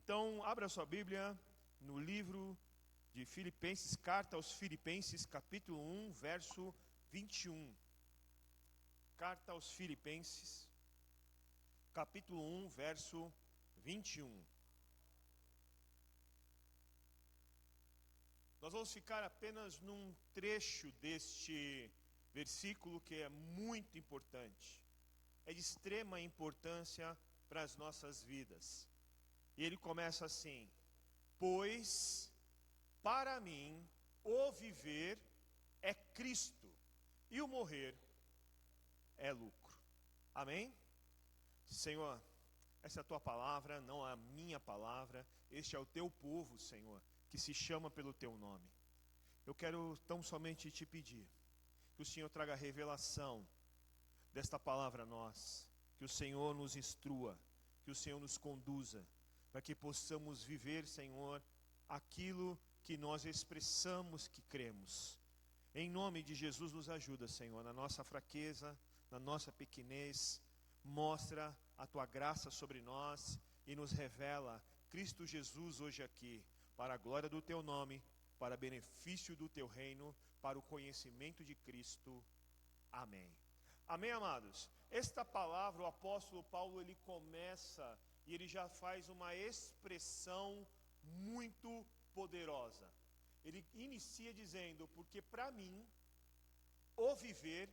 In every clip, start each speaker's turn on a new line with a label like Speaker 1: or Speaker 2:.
Speaker 1: Então, abra sua Bíblia no livro de Filipenses, carta aos Filipenses, capítulo 1, verso 21. Carta aos Filipenses, capítulo 1, verso 21. Nós vamos ficar apenas num trecho deste versículo que é muito importante. É de extrema importância para as nossas vidas. E ele começa assim: pois para mim o viver é Cristo e o morrer é lucro. Amém? Senhor, essa é a tua palavra, não a minha palavra. Este é o teu povo, Senhor, que se chama pelo teu nome. Eu quero tão somente te pedir que o Senhor traga revelação desta palavra a nós, que o Senhor nos instrua, que o Senhor nos conduza, para que possamos viver, Senhor, aquilo que nós expressamos que cremos. Em nome de Jesus, nos ajuda, Senhor, na nossa fraqueza, na nossa pequenez. Mostra a tua graça sobre nós e nos revela Cristo Jesus hoje aqui, para a glória do teu nome, para benefício do teu reino, para o conhecimento de Cristo. Amém. Amém, amados? Esta palavra, o apóstolo Paulo, ele começa e ele já faz uma expressão muito poderosa. Ele inicia dizendo: porque para mim o viver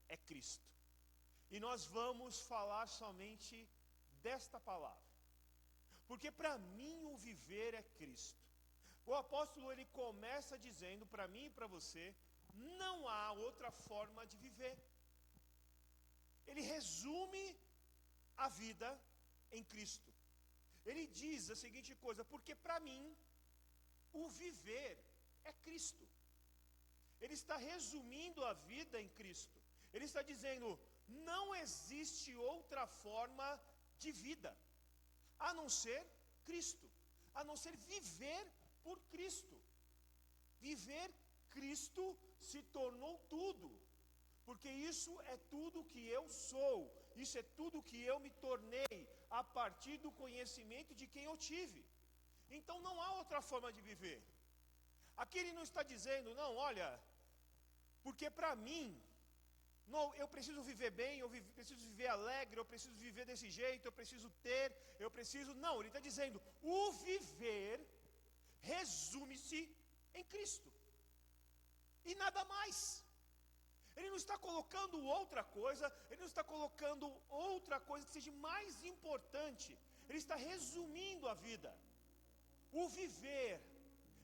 Speaker 1: é Cristo. E nós vamos falar somente desta palavra. Porque para mim o viver é Cristo. O apóstolo ele começa dizendo para mim e para você: não há outra forma de viver. Ele resume a vida em Cristo. Ele diz a seguinte coisa: porque para mim o viver é Cristo. Ele está resumindo a vida em Cristo. Ele está dizendo: não existe outra forma de vida a não ser Cristo, a não ser viver por Cristo. Viver Cristo se tornou tudo, porque isso é tudo que eu sou, isso é tudo que eu me tornei a partir do conhecimento de quem eu tive. Então não há outra forma de viver. Aqui ele não está dizendo: não, olha, porque para mim, não, eu preciso viver bem, preciso viver alegre, eu preciso viver desse jeito, eu preciso ter, eu preciso... Não, ele está dizendo: o viver resume-se em Cristo e nada mais. Ele não está colocando outra coisa, ele não está colocando outra coisa que seja mais importante. Ele está resumindo a vida. O viver,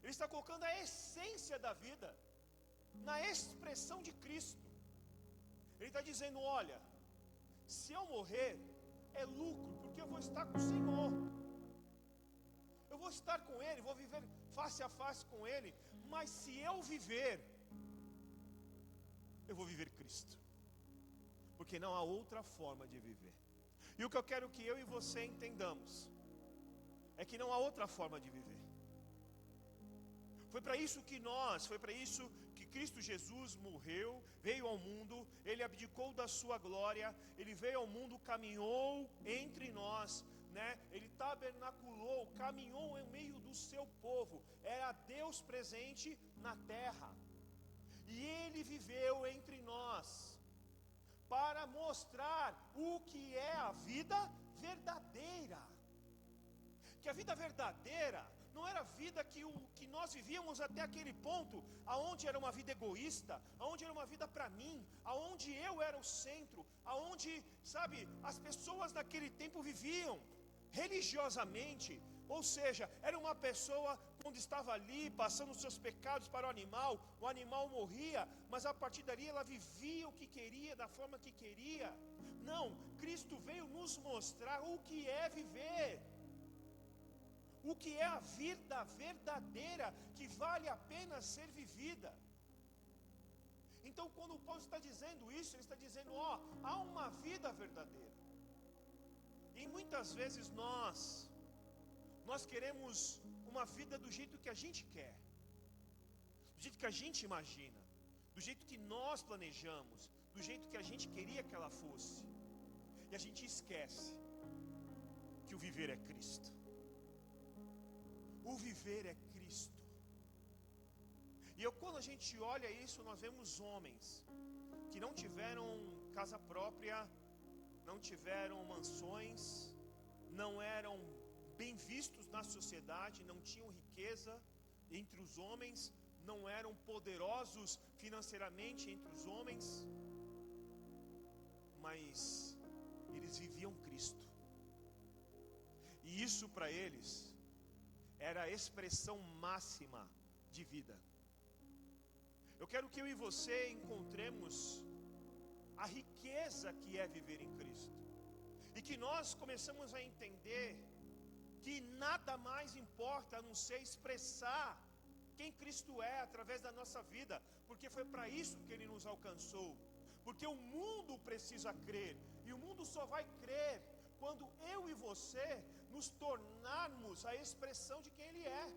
Speaker 1: ele está colocando a essência da vida na expressão de Cristo. Ele está dizendo: olha, se eu morrer é lucro, porque eu vou estar com o Senhor. Eu vou estar com Ele, vou viver face a face com Ele. Mas se eu viver, eu vou viver Cristo, porque não há outra forma de viver. E o que eu quero que eu e você entendamos é que não há outra forma de viver. Foi para isso que Cristo Jesus morreu, veio ao mundo, Ele abdicou da sua glória, Ele veio ao mundo, caminhou entre nós, né? Ele tabernaculou, caminhou em meio do seu povo, era Deus presente na terra. E Ele viveu entre nós, para mostrar o que é a vida verdadeira. Que a vida verdadeira não era a vida que nós vivíamos até aquele ponto, aonde era uma vida egoísta, aonde era uma vida para mim, aonde eu era o centro, aonde, sabe, as pessoas naquele tempo viviam religiosamente. Ou seja, era uma pessoa, quando estava ali, passando os seus pecados para o animal morria, mas a partir dali ela vivia o que queria, da forma que queria. Não, Cristo veio nos mostrar o que é viver, o que é a vida verdadeira, que vale a pena ser vivida. Então quando o Paulo está dizendo isso, ele está dizendo: ó, há uma vida verdadeira. E muitas vezes nós queremos uma vida do jeito que a gente quer, do jeito que a gente imagina, do jeito que nós planejamos, do jeito que a gente queria que ela fosse. E a gente esquece que o viver é Cristo. viver é Cristo. E quando a gente olha isso, nós vemos homens que não tiveram casa própria, não tiveram mansões, não eram bem vistos na sociedade, não tinham riqueza entre os homens, não eram poderosos financeiramente entre os homens, mas eles viviam Cristo. E isso para eles era a expressão máxima de vida. Eu quero que eu e você encontremos a riqueza que é viver em Cristo, e que nós começamos a entender que nada mais importa a não ser expressar quem Cristo é através da nossa vida, porque foi para isso que Ele nos alcançou. Porque o mundo precisa crer, e o mundo só vai crer quando eu e você nos tornarmos a expressão de quem Ele é.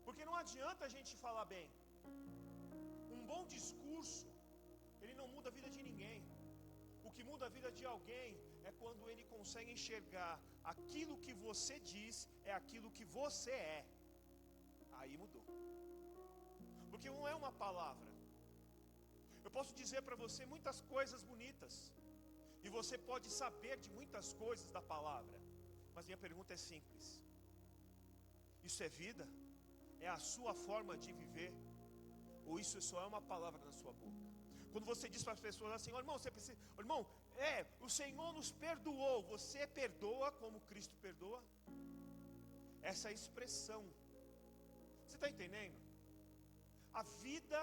Speaker 1: Porque não adianta a gente falar bem. Um bom discurso, ele não muda a vida de ninguém. O que muda a vida de alguém é quando ele consegue enxergar aquilo que você diz é aquilo que você é. Aí mudou. Porque não é uma palavra. Eu posso dizer para você muitas coisas bonitas, e você pode saber de muitas coisas da palavra, mas minha pergunta é simples: isso é vida? É a sua forma de viver? Ou isso só é uma palavra na sua boca? Quando você diz para as pessoas assim: oh, irmão, você precisa, oh, irmão, o Senhor nos perdoou, você perdoa como Cristo perdoa? Essa é a expressão. Você está entendendo? A vida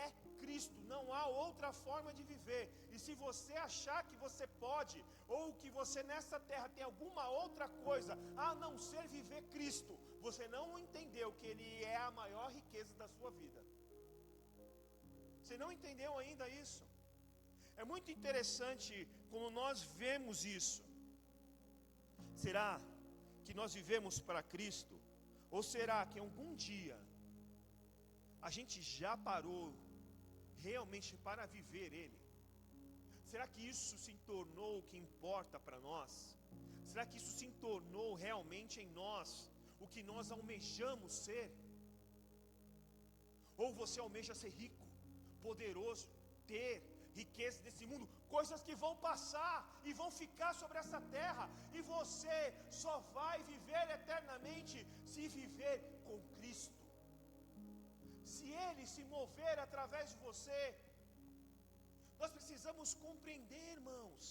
Speaker 1: é Cristo, não há outra forma de viver. E se você achar que você pode, ou que você nessa terra tem alguma outra coisa a não ser viver Cristo, você não entendeu que Ele é a maior riqueza da sua vida. Você não entendeu ainda isso? É muito interessante como nós vemos isso. Será que nós vivemos para Cristo? Ou será que algum dia a gente já parou realmente para viver Ele? Será que isso se tornou o que importa para nós? Será que isso se tornou realmente em nós o que nós almejamos ser? Ou você almeja ser rico, poderoso, ter riqueza desse mundo, coisas que vão passar e vão ficar sobre essa terra, e você só vai viver eternamente se viver com Cristo. Se Ele se mover através de você. Nós precisamos compreender, irmãos,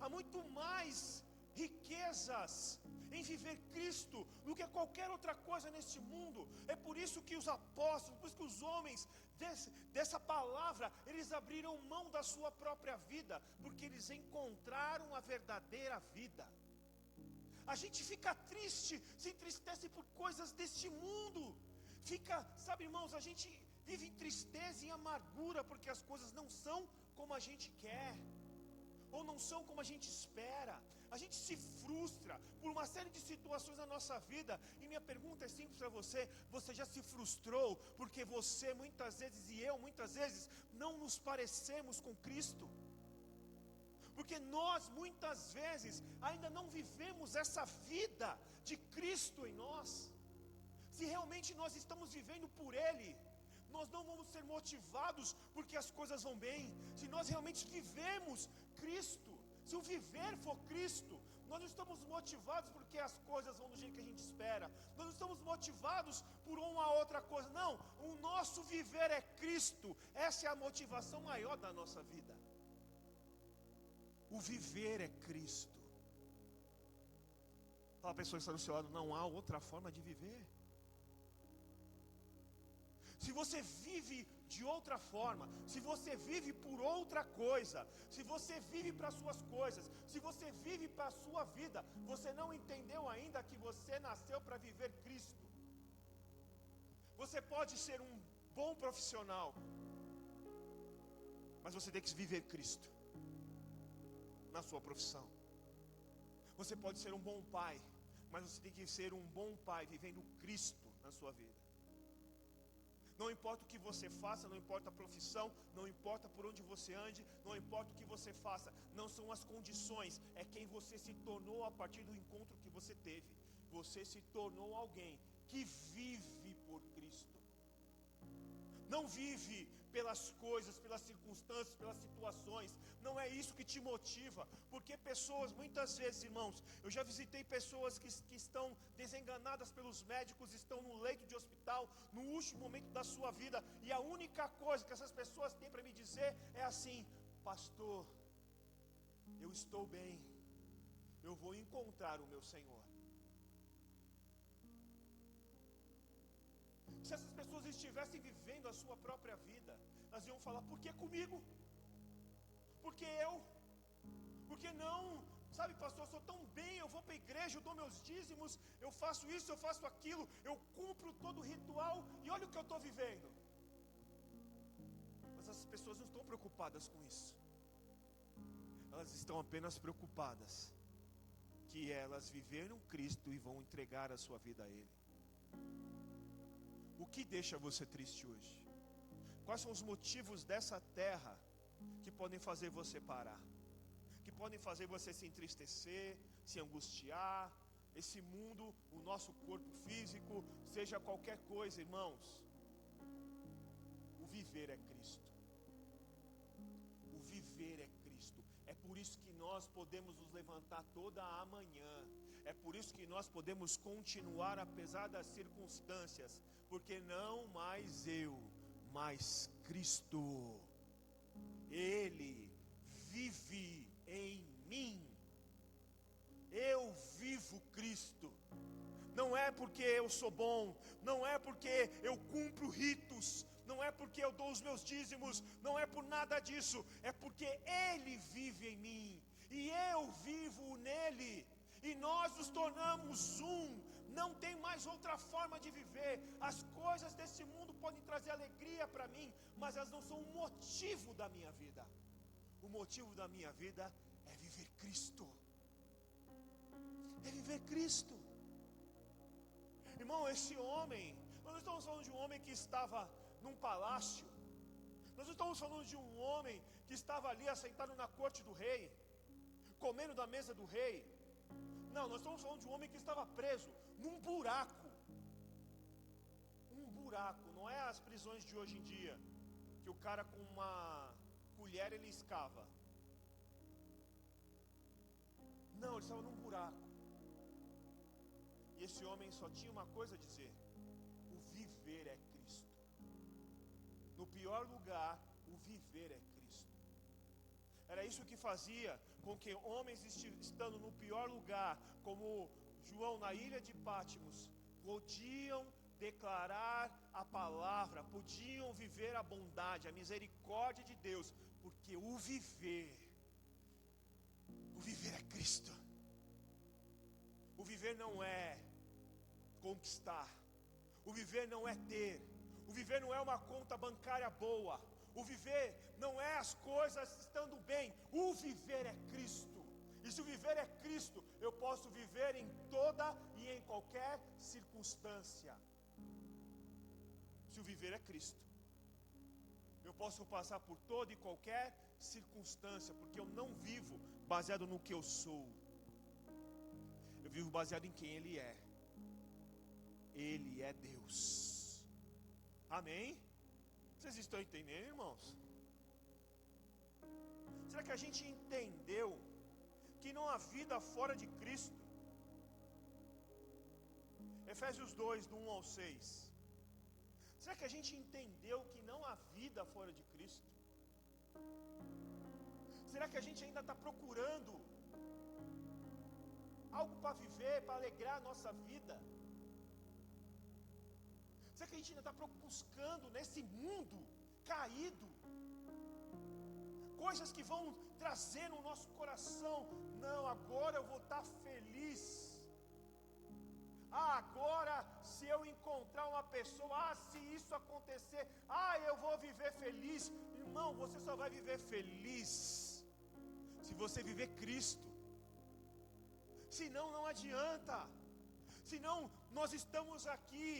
Speaker 1: há muito mais riquezas em viver Cristo do que qualquer outra coisa neste mundo. É por isso que os apóstolos, por isso que os homens dessa palavra, eles abriram mão da sua própria vida, porque eles encontraram a verdadeira vida. A gente fica triste, se entristece por coisas deste mundo. Sabe, irmãos, a gente vive em tristeza e amargura porque as coisas não são como a gente quer, ou não são como a gente espera. A gente se frustra por uma série de situações na nossa vida. E minha pergunta é simples para você: você já se frustrou porque você muitas vezes e eu muitas vezes não nos parecemos com Cristo? Porque nós muitas vezes ainda não vivemos essa vida de Cristo em nós. Se realmente nós estamos vivendo por Ele, nós não vamos ser motivados porque as coisas vão bem. Se nós realmente vivemos Cristo, se o viver for Cristo, nós não estamos motivados porque as coisas vão do jeito que a gente espera. Nós não estamos motivados por uma outra coisa. Não, o nosso viver é Cristo. Essa é a motivação maior da nossa vida. O viver é Cristo. Fala a pessoa que está do seu lado: não há outra forma de viver. Se você vive de outra forma, se você vive por outra coisa, se você vive para suas coisas, se você vive para a sua vida, você não entendeu ainda que você nasceu para viver Cristo. Você pode ser um bom profissional, mas você tem que viver Cristo na sua profissão. Você pode ser um bom pai, mas você tem que ser um bom pai vivendo Cristo na sua vida. Não importa o que você faça, não importa a profissão, não importa por onde você ande, não importa o que você faça, não são as condições, é quem você se tornou a partir do encontro que você teve. você se tornou alguém que vive por Cristo. Não vive pelas coisas, pelas circunstâncias, pelas situações. Não é isso que te motiva. Porque pessoas, muitas vezes, irmãos, eu já visitei pessoas que estão desenganadas pelos médicos, estão no leito de hospital, no último momento da sua vida, e a única coisa que essas pessoas têm para me dizer é assim: pastor, eu estou bem, eu vou encontrar o meu Senhor. Se essas pessoas estivessem vivendo a sua própria vida, elas iam falar: por que comigo? Por que eu? Por que não? Sabe, pastor, eu sou tão bem, eu vou para a igreja, eu dou meus dízimos, eu faço isso, eu faço aquilo, eu cumpro todo o ritual, e olha o que eu estou vivendo. Mas as pessoas não estão preocupadas com isso. Elas estão apenas preocupadas que elas viveram Cristo e vão entregar a sua vida a Ele. O que deixa você triste hoje? Quais são os motivos dessa terra que podem fazer você parar? Que podem fazer você se entristecer, se angustiar? Esse mundo, o nosso corpo físico, seja qualquer coisa, irmãos. O viver é Cristo. O viver é Cristo. É por isso que nós podemos nos levantar toda a manhã. É por isso que nós podemos continuar apesar das circunstâncias. Porque não mais eu, mas Cristo. Ele vive em mim. Eu vivo Cristo. Não é porque eu sou bom, não é porque eu cumpro ritos, não é porque eu dou os meus dízimos, não é por nada disso, é porque Ele vive em mim, e eu vivo nele, e nós nos tornamos um. Não tem mais outra forma de viver. As coisas desse mundo podem trazer alegria para mim, mas elas não são o motivo da minha vida. O motivo da minha vida é viver Cristo. É viver Cristo. Irmão, esse homem, nós não estamos falando de um homem que estava num palácio. Nós não estamos falando de um homem que estava ali assentado na corte do rei, comendo da mesa do rei. Não, nós estamos falando de um homem que estava preso num buraco. Um buraco, não é as prisões de hoje em dia, que o cara com uma colher ele escava. Não, ele estava num buraco. E esse homem só tinha uma coisa a dizer: o viver é Cristo. No pior lugar, o viver é Cristo. Era isso que fazia com que homens estando no pior lugar, como João na ilha de Pátimos, podiam declarar a palavra, podiam viver a bondade, a misericórdia de Deus, porque o viver é Cristo. O viver não é conquistar, o viver não é ter, o viver não é uma conta bancária boa, o viver não é as coisas estando bem, o viver é Cristo. E se o viver é Cristo, eu posso viver em toda e em qualquer circunstância. Se o viver é Cristo, eu posso passar por toda e qualquer circunstância, porque eu não vivo baseado no que eu sou, eu vivo baseado em quem Ele é. Ele é Deus. Amém? Vocês estão entendendo, irmãos? Será que a gente entendeu que não há vida fora de Cristo? Efésios 2, do 1 ao 6. Será que a gente entendeu que não há vida fora de Cristo? Será que a gente ainda está procurando algo para viver, para alegrar a nossa vida? Será que a gente ainda está buscando nesse mundo caído coisas que vão trazer no nosso coração? Não, agora eu vou estar feliz. Agora se eu encontrar uma pessoa, se isso acontecer, eu vou viver feliz. Irmão, você só vai viver feliz se você viver Cristo. Senão não adianta. Senão nós estamos aqui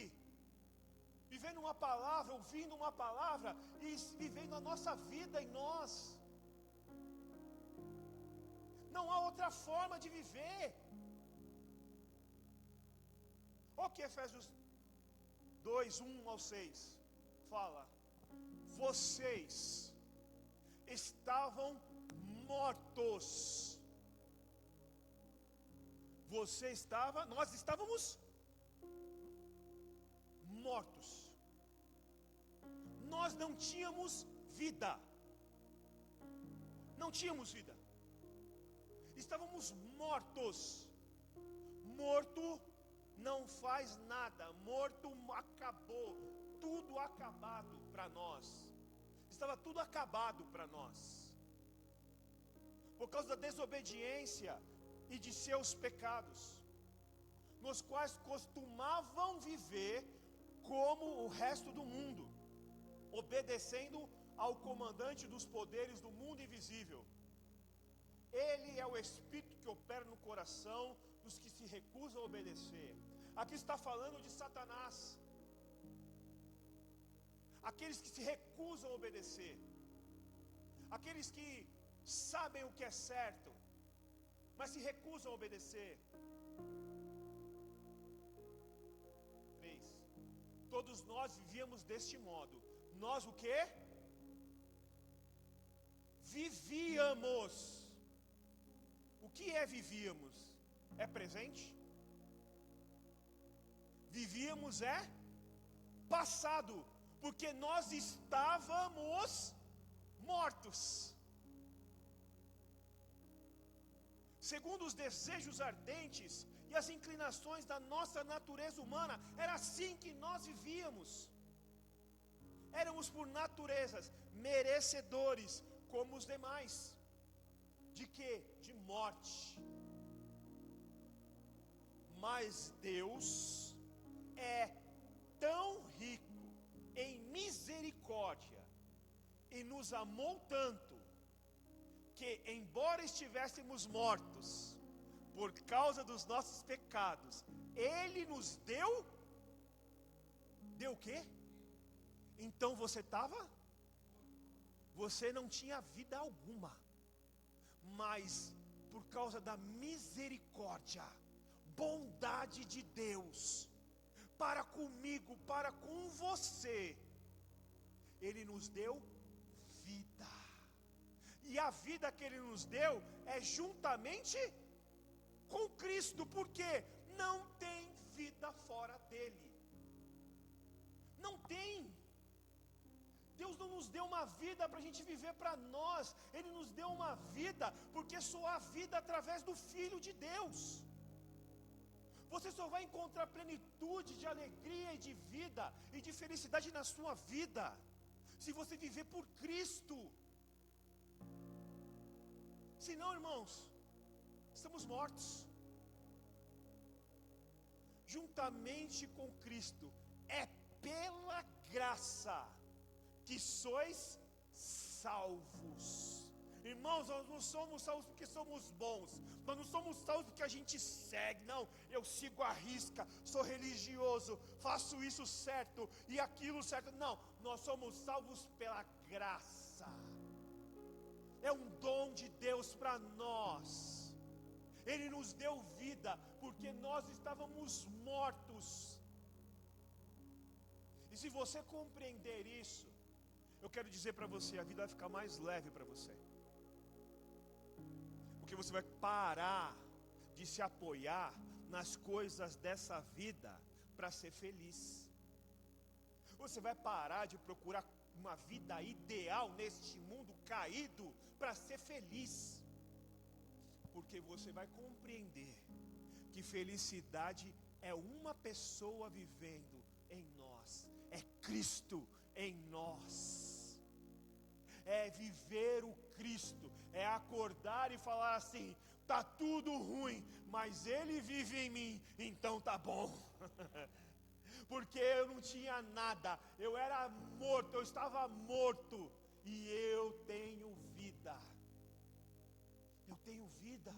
Speaker 1: vivendo uma palavra, ouvindo uma palavra e vivendo a nossa vida em nós. Não há outra forma de viver. Olha o que Efésios 2, 1 ao 6 fala: vocês estavam mortos. Nós estávamos mortos. Nós não tínhamos vida. Não tínhamos vida. Estávamos mortos. Morto não faz nada. Morto acabou. Tudo acabado para nós. Estava tudo acabado para nós. Por causa da desobediência e de seus pecados, nos quais costumavam viver como o resto do mundo, obedecendo ao comandante dos poderes do mundo invisível. Ele é o Espírito que opera no coração dos que se recusam a obedecer. Aqui está falando de Satanás, aqueles que se recusam a obedecer, aqueles que sabem o que é certo, mas se recusam a obedecer. 3. Todos nós vivíamos deste modo. Nós o quê? Vivíamos. O que é vivíamos? É presente? Vivíamos é passado, porque nós estávamos mortos. Segundo os desejos ardentes e as inclinações da nossa natureza humana, era assim que nós vivíamos. Éramos por naturezas merecedores como os demais. De quê? De morte. Mas Deus é tão rico em misericórdia e nos amou tanto que, embora estivéssemos mortos por causa dos nossos pecados, Ele nos deu o quê? Então você não tinha vida alguma, mas por causa da misericórdia, bondade de Deus, para comigo, para com você, Ele nos deu vida. E a vida que Ele nos deu é juntamente com Cristo, porque não tem vida fora dEle. Não tem. Deus não nos deu uma vida para a gente viver para nós. Ele nos deu uma vida porque só há vida através do Filho de Deus. Você só vai encontrar plenitude de alegria e de vida e de felicidade na sua vida se você viver por Cristo. Senão, irmãos, estamos mortos. Juntamente com Cristo, é pela graça que sois salvos. Irmãos, nós não somos salvos porque somos bons. Nós não somos salvos porque a gente segue. Não, eu sigo a risca, sou religioso, faço isso certo e aquilo certo. Não, nós somos salvos pela graça. É um dom de Deus para nós. Ele nos deu vida porque nós estávamos mortos. E se você compreender isso, eu quero dizer para você, a vida vai ficar mais leve para você. Porque você vai parar de se apoiar nas coisas dessa vida para ser feliz. Você vai parar de procurar uma vida ideal neste mundo caído para ser feliz. Porque você vai compreender que felicidade é uma pessoa vivendo em nós. É Cristo em nós. É viver o Cristo. É acordar e falar assim: tá tudo ruim, mas Ele vive em mim, então tá bom. Porque eu não tinha nada, eu era morto, eu estava morto, e eu tenho vida. Eu tenho vida.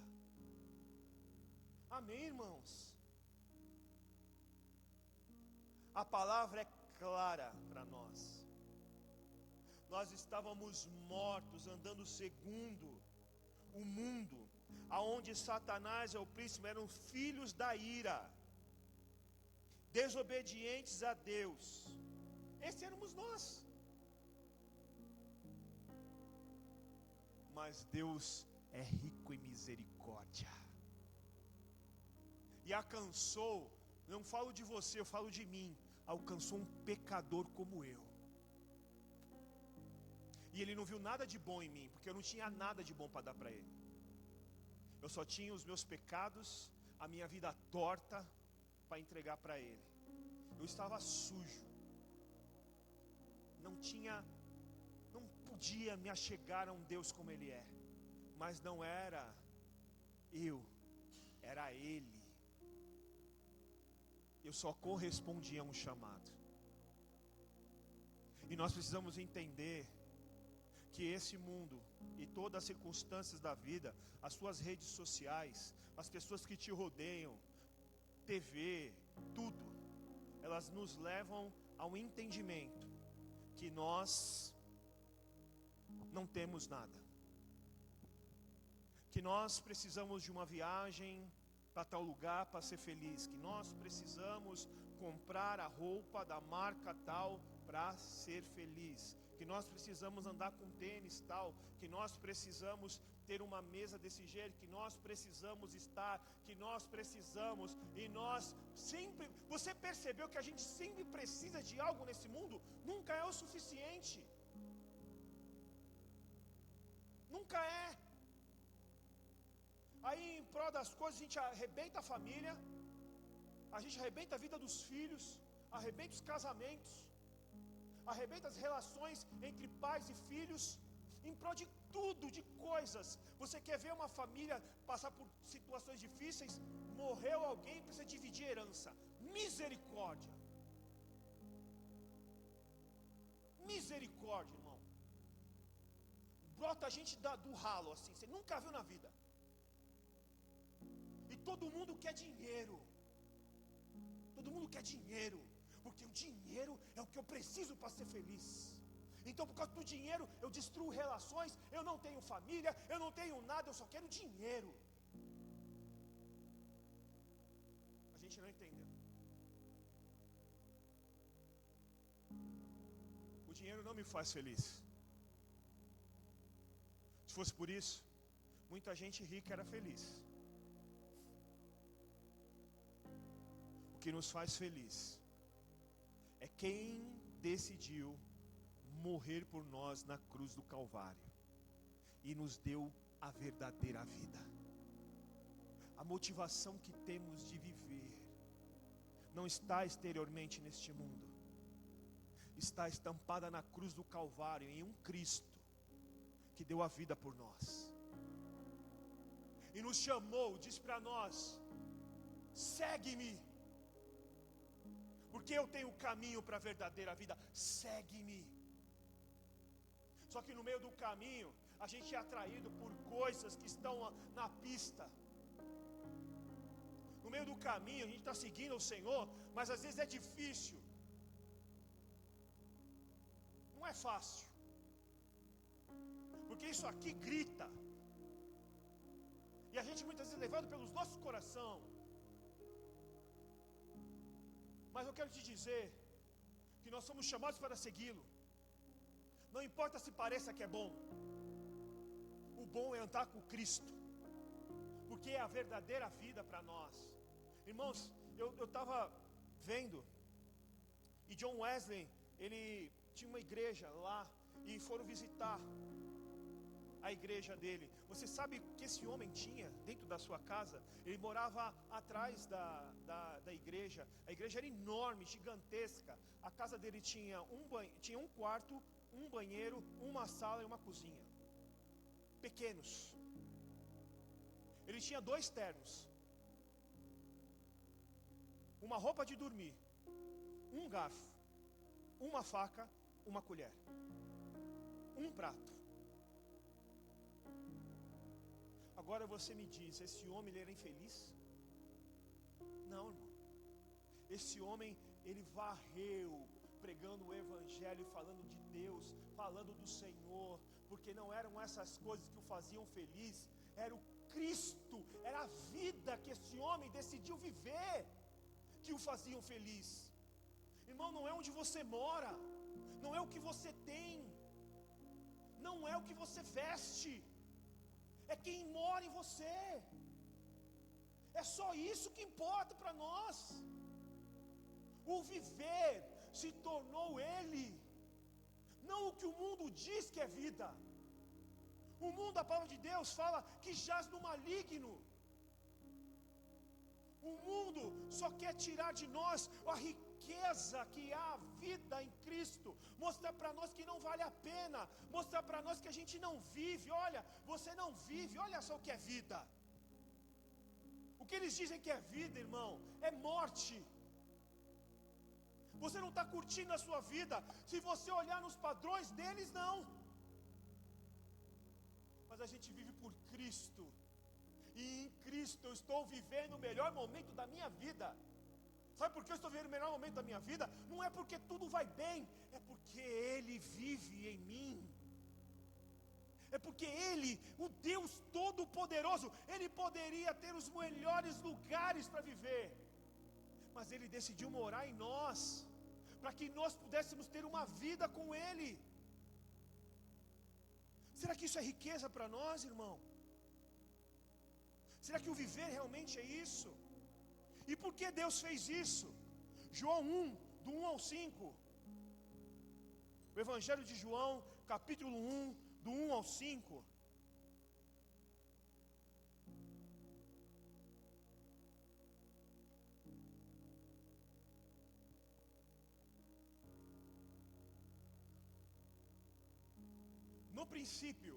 Speaker 1: Amém, irmãos? A palavra é clara para nós. Nós estávamos mortos, andando segundo o mundo, aonde Satanás e o príncipe eram filhos da ira. desobedientes a Deus. Esse éramos nós. Mas Deus é rico em misericórdia. E alcançou, não falo de você, eu falo de mim, alcançou um pecador como eu. E Ele não viu nada de bom em mim, porque eu não tinha nada de bom para dar para Ele. Eu só tinha os meus pecados, a minha vida torta para entregar para Ele. Eu estava sujo. Não podia me achegar a um Deus como Ele é. Mas não era eu, era Ele. Eu só correspondia a um chamado. E nós precisamos entender que esse mundo e todas as circunstâncias da vida, as suas redes sociais, as pessoas que te rodeiam, TV, tudo, elas nos levam ao entendimento que nós não temos nada, que nós precisamos de uma viagem para tal lugar para ser feliz, que nós precisamos comprar a roupa da marca tal para ser feliz, que nós precisamos andar com tênis tal, que nós precisamos ter uma mesa desse jeito, que nós precisamos estar, que nós precisamos, e nós sempre, você percebeu que a gente sempre precisa de algo nesse mundo? Nunca é o suficiente. Nunca é. Aí em prol das coisas a gente arrebenta a família, a gente arrebenta a vida dos filhos, arrebenta os casamentos, arrebenta as relações entre pais e filhos, em prol de tudo, de coisas. Você quer ver uma família passar por situações difíceis? Morreu alguém, precisa dividir herança. Misericórdia. Misericórdia, irmão. Brota a gente do ralo assim, você nunca viu na vida. E todo mundo quer dinheiro. Todo mundo quer dinheiro. Porque o dinheiro é o que eu preciso para ser feliz. Então por causa do dinheiro eu destruo relações, eu não tenho família, eu não tenho nada, eu só quero dinheiro. A gente não entendeu. O dinheiro não me faz feliz. Se fosse por isso, muita gente rica era feliz. O que nos faz feliz é quem decidiu morrer por nós na cruz do Calvário e nos deu a verdadeira vida. A motivação que temos de viver não está exteriormente neste mundo, está estampada na cruz do Calvário, em um Cristo que deu a vida por nós e nos chamou, disse para nós: segue-me, porque eu tenho o caminho para a verdadeira vida, segue-me. Só que no meio do caminho, a gente é atraído por coisas que estão na pista. No meio do caminho, a gente está seguindo o Senhor, mas às vezes é difícil. Não é fácil. Porque isso aqui grita. E a gente muitas vezes é levado pelos nossos corações. Mas eu quero te dizer que nós somos chamados para segui-lo. Não importa se pareça que é bom. O bom é andar com Cristo, porque é a verdadeira vida para nós. Irmãos, eu estava vendo, e John Wesley, ele tinha uma igreja lá, e foram visitar a igreja dele. Você sabe o que esse homem tinha dentro da sua casa? Ele morava atrás da igreja. A igreja era enorme, gigantesca. A casa dele tinha um quarto, um banheiro, uma sala e uma cozinha. Pequenos. Ele tinha 2 ternos, uma roupa de dormir, um garfo, uma faca, uma colher, um prato. Agora você me diz, esse homem ele era infeliz? Não, irmão. Esse homem, ele varreu pregando o evangelho, falando de Deus, falando do Senhor, porque não eram essas coisas que o faziam feliz, era o Cristo, era a vida que esse homem decidiu viver, que o o faziam feliz. Irmão, não é onde você mora, não é o que você tem, não é o que você veste, é quem mora em você. É só isso que importa para nós. O viver se tornou Ele, não o que o mundo diz que é vida. O mundo, a palavra de Deus fala que jaz no maligno. O mundo só quer tirar de nós a riqueza que é a vida em Cristo, mostrar para nós que não vale a pena, mostrar para nós que a gente não vive. Olha, você não vive, olha só o que é vida. O que eles dizem que é vida, irmão, é morte. Você não está curtindo a sua vida se você olhar nos padrões deles, não. Mas a gente vive por Cristo, e em Cristo eu estou vivendo o melhor momento da minha vida. Sabe por que eu estou vivendo o melhor momento da minha vida? Não é porque tudo vai bem, é porque Ele vive em mim. É porque Ele, o Deus Todo-Poderoso, Ele poderia ter os melhores lugares para viver, mas Ele decidiu morar em nós, para que nós pudéssemos ter uma vida com Ele. Será que isso é riqueza para nós, irmão? Será que o viver realmente é isso? E por que Deus fez isso? João 1, do 1 ao 5. O Evangelho de João, capítulo 1, do 1 ao 5. No princípio,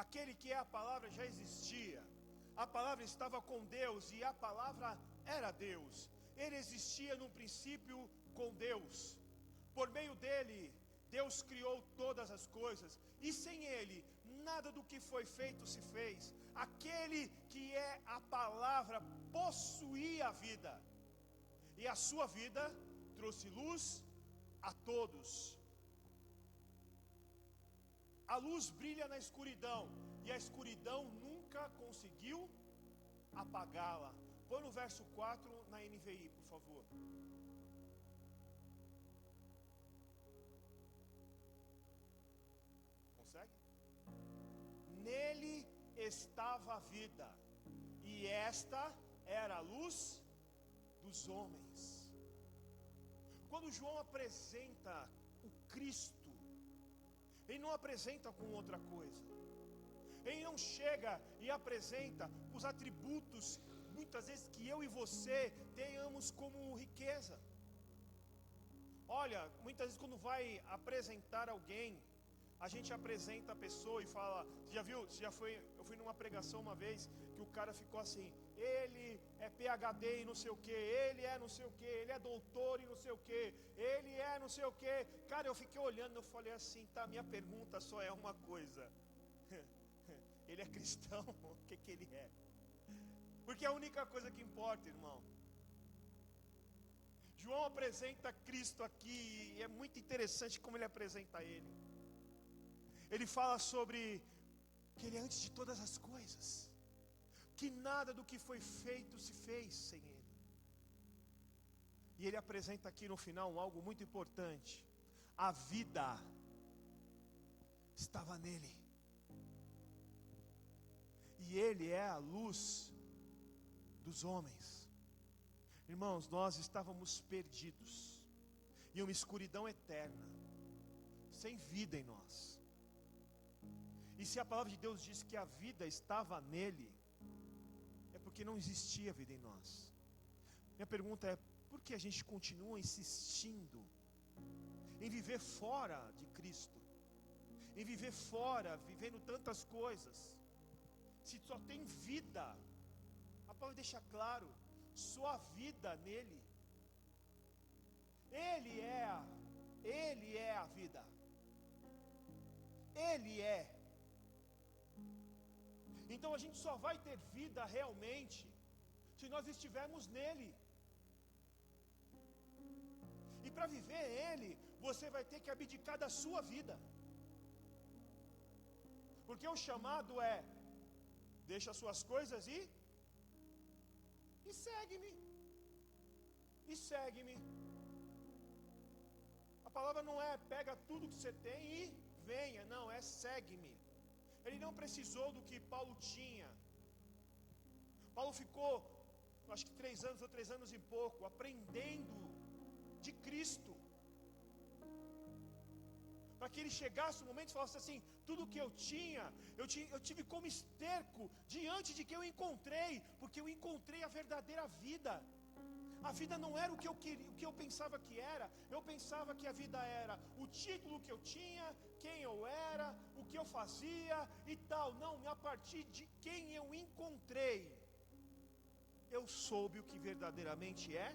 Speaker 1: aquele que é a palavra já existia. A palavra estava com Deus e a palavra era Deus. Ele existia no princípio com Deus. Por meio dele, Deus criou todas as coisas, e sem ele, nada do que foi feito se fez. Aquele que é a palavra possuía a vida, e a sua vida trouxe luz a todos. A luz brilha na escuridão, e a escuridão nunca conseguiu apagá-la. Põe no verso 4 na NVI, por favor. Consegue? Nele estava a vida, e esta era a luz dos homens. Quando João apresenta o Cristo, ele não apresenta com outra coisa. Ele não chega e apresenta os atributos, muitas vezes, que eu e você tenhamos como riqueza. Olha, muitas vezes quando vai apresentar alguém, a gente apresenta a pessoa e fala, você já viu, eu fui numa pregação uma vez, que o cara ficou assim, ele é PhD e não sei o que, ele é não sei o que, ele é doutor e não sei o que, ele é não sei o que. Cara, eu fiquei olhando, eu falei assim, tá, minha pergunta só é uma coisa, ele é cristão? O que ele é? Porque é a única coisa que importa, irmão. João apresenta Cristo aqui, e é muito interessante como ele apresenta ele. Ele fala sobre que ele é antes de todas as coisas, que nada do que foi feito se fez sem ele. E ele apresenta aqui no final algo muito importante: a vida estava nele, e ele é a luz dos homens. Irmãos, nós estávamos perdidos em uma escuridão eterna, sem vida em nós. E se a palavra de Deus diz que a vida estava nele, é porque não existia vida em nós. Minha pergunta é, por que a gente continua insistindo em viver fora de Cristo? Em viver fora, vivendo tantas coisas, se só tem vida? A palavra deixa claro, só a vida nele. Ele é a vida. Ele é. Então a gente só vai ter vida realmente se nós estivermos nele. E para viver ele, você vai ter que abdicar da sua vida. Porque o chamado é: deixa as suas coisas e segue-me. segue-me. A palavra não é pega tudo que você tem e venha, não, é segue-me. Ele não precisou do que Paulo tinha. Paulo ficou, acho que 3 anos ou 3 anos e pouco, aprendendo de Cristo, para que ele chegasse no momento e falasse assim: tudo que eu tive como esterco diante de que eu encontrei, porque eu encontrei a verdadeira vida. A vida não era o que eu queria, o que eu pensava que era. Eu pensava que a vida era o título que eu tinha, quem eu era, o que eu fazia e tal. Não, a partir de quem eu encontrei, eu soube o que verdadeiramente é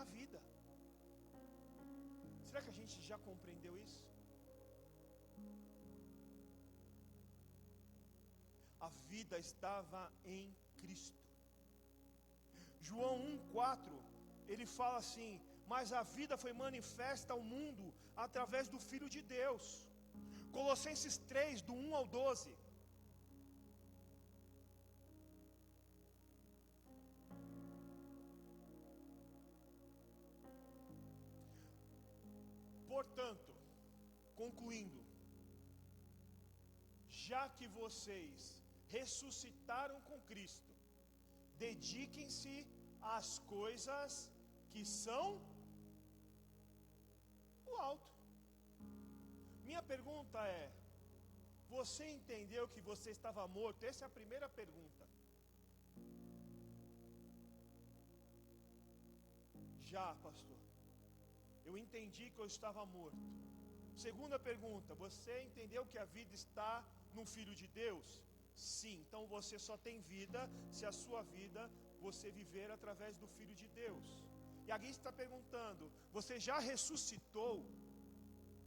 Speaker 1: a vida. Será que a gente já compreendeu isso? A vida estava em Cristo. João 1,4, ele fala assim: mas a vida foi manifesta ao mundo através do Filho de Deus. Colossenses 3, do 1 ao 12. Portanto, concluindo, já que vocês ressuscitaram com Cristo, dediquem-se às coisas que são do alto. Minha pergunta é: você entendeu que você estava morto? Essa é a primeira pergunta. Já, pastor, eu entendi que eu estava morto. Segunda pergunta: você entendeu que a vida está no Filho de Deus? Sim, então você só tem vida se a sua vida você viver através do Filho de Deus. E alguém está perguntando: você já ressuscitou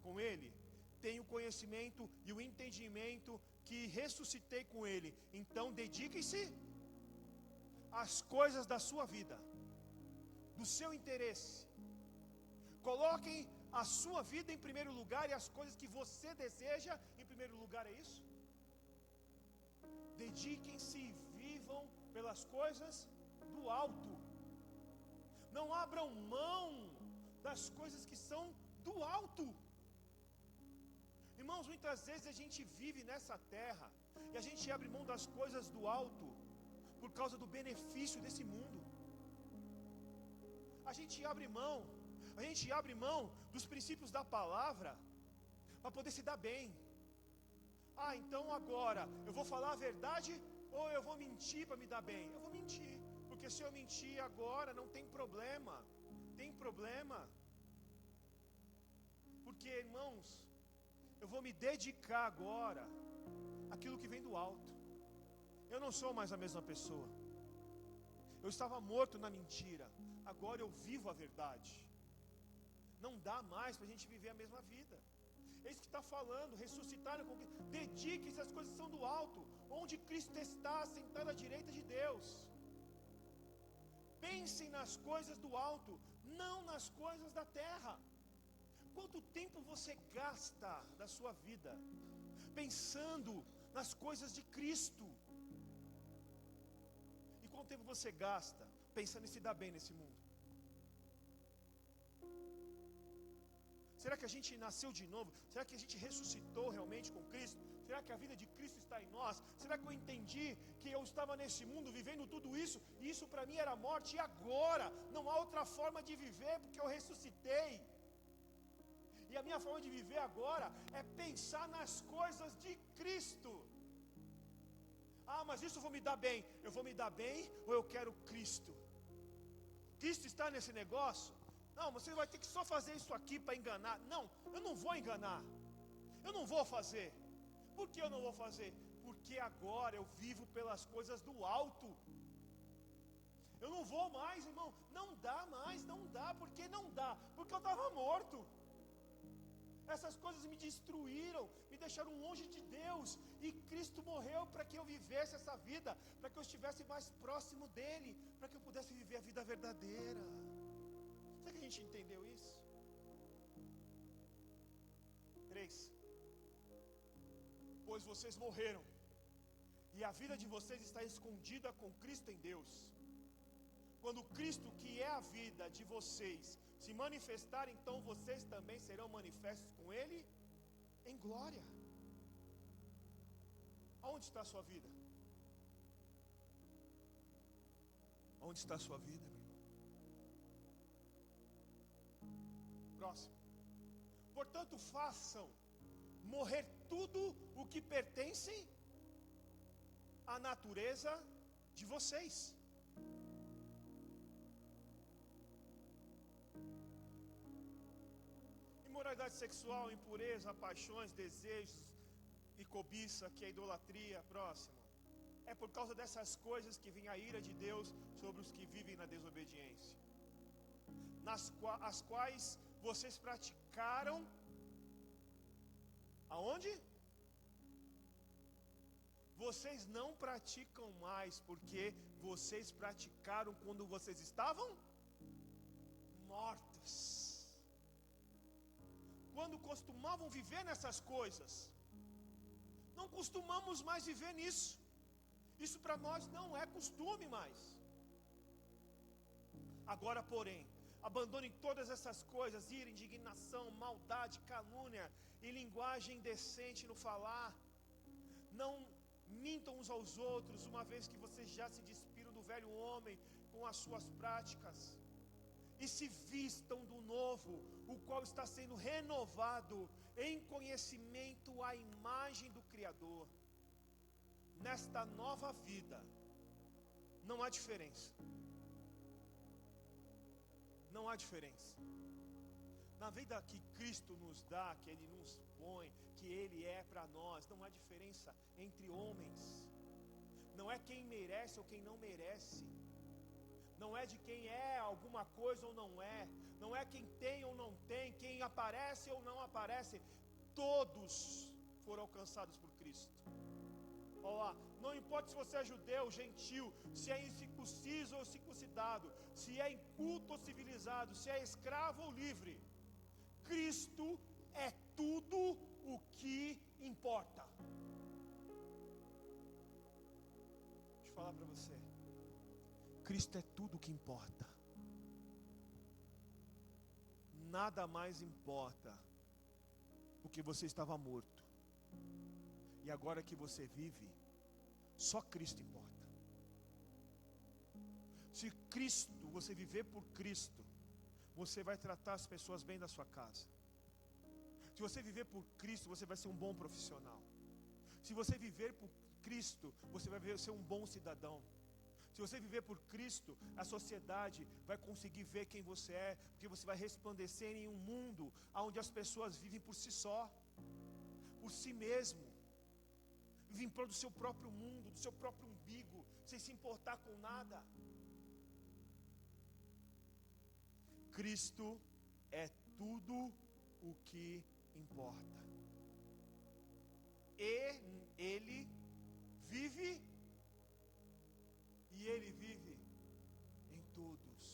Speaker 1: com Ele? Tenho o conhecimento e o entendimento que ressuscitei com Ele. Então dediquem-se às coisas da sua vida, do seu interesse. Coloquem a sua vida em primeiro lugar e as coisas que você deseja em primeiro lugar, é isso? Dediquem-se e vivam pelas coisas do alto. Não abram mão das coisas que são do alto. Irmãos, muitas vezes a gente vive nessa terra e a gente abre mão das coisas do alto por causa do benefício desse mundo. A gente abre mão dos princípios da palavra para poder se dar bem. Então agora eu vou falar a verdade ou eu vou mentir para me dar bem? Eu vou mentir, porque se eu mentir agora não tem problema. Tem problema. Porque, irmãos, eu vou me dedicar agora àquilo que vem do alto. Eu não sou mais a mesma pessoa. Eu estava morto na mentira, agora eu vivo a verdade. Não dá mais para a gente viver a mesma vida. É isso que está falando: ressuscitaram com Cristo. Dediquem-se às coisas que são do alto, onde Cristo está sentado à direita de Deus. Pensem nas coisas do alto, não nas coisas da terra. Quanto tempo você gasta da sua vida pensando nas coisas de Cristo? E quanto tempo você gasta pensando em se dar bem nesse mundo? Será que a gente nasceu de novo? Será que a gente ressuscitou realmente com Cristo? Será que a vida de Cristo está em nós? Será que eu entendi que eu estava nesse mundo vivendo tudo isso, e isso para mim era morte, e agora não há outra forma de viver porque eu ressuscitei? E a minha forma de viver agora é pensar nas coisas de Cristo. Mas isso eu vou me dar bem. Eu vou me dar bem ou eu quero Cristo? Cristo está nesse negócio? Não, você vai ter que só fazer isso aqui para enganar. Não, eu não vou enganar. Eu não vou fazer. Por que eu não vou fazer? Porque agora eu vivo pelas coisas do alto. Eu não vou mais, irmão. Não dá mais, não dá. Por que não dá? Porque eu estava morto. Essas coisas me destruíram, me deixaram longe de Deus. E Cristo morreu para que eu vivesse essa vida, para que eu estivesse mais próximo dEle, para que eu pudesse viver a vida verdadeira. Será que a gente entendeu isso? 3. Pois vocês morreram, e a vida de vocês está escondida com Cristo em Deus. Quando Cristo, que é a vida de vocês, se manifestar, então vocês também serão manifestos com Ele em glória. Aonde está a sua vida? Onde está a sua vida, meu irmão? Próximo. Portanto, façam morrer tudo o que pertence à natureza de vocês. Imoralidade sexual, impureza, paixões, desejos e cobiça, que é idolatria. Próximo. É por causa dessas coisas que vem a ira de Deus sobre os que vivem na desobediência, as quais vocês praticaram. Aonde? Vocês não praticam mais, porque vocês praticaram quando vocês estavam mortos. Quando costumavam viver nessas coisas, não costumamos mais viver nisso. Isso para nós não é costume mais. Agora, porém, abandonem todas essas coisas: ira, indignação, maldade, calúnia e linguagem indecente no falar. Não mintam uns aos outros, uma vez que vocês já se despiram do velho homem com as suas práticas, e se vistam do novo, o qual está sendo renovado em conhecimento à imagem do Criador. Nesta nova vida não há diferença. Não há diferença. Na vida que Cristo nos dá, que Ele nos põe, que Ele é para nós, não há diferença entre homens. Não é quem merece ou quem não merece. Não é de quem é alguma coisa ou não é. Não é quem tem ou não tem, quem aparece ou não aparece. Todos foram alcançados por Cristo. Olha lá, não importa se você é judeu, gentil, se é incircunciso ou circuncidado, se é inculto ou civilizado, se é escravo ou livre, Cristo é tudo o que importa. Deixa eu falar para você, Cristo é tudo o que importa. Nada mais importa, porque você estava morto. E agora que você vive, só Cristo importa. Se Cristo, você viver por Cristo, você vai tratar as pessoas bem da sua casa. Se você viver por Cristo, você vai ser um bom profissional. Se você viver por Cristo, você vai ser um bom cidadão. Se você viver por Cristo, a sociedade vai conseguir ver quem você é, porque você vai resplandecer em um mundo onde as pessoas vivem por si só, por si mesmo. Vivem em prol do seu próprio mundo, do seu próprio umbigo, sem se importar com nada. Cristo é tudo o que importa. E Ele vive, e Ele vive em todos.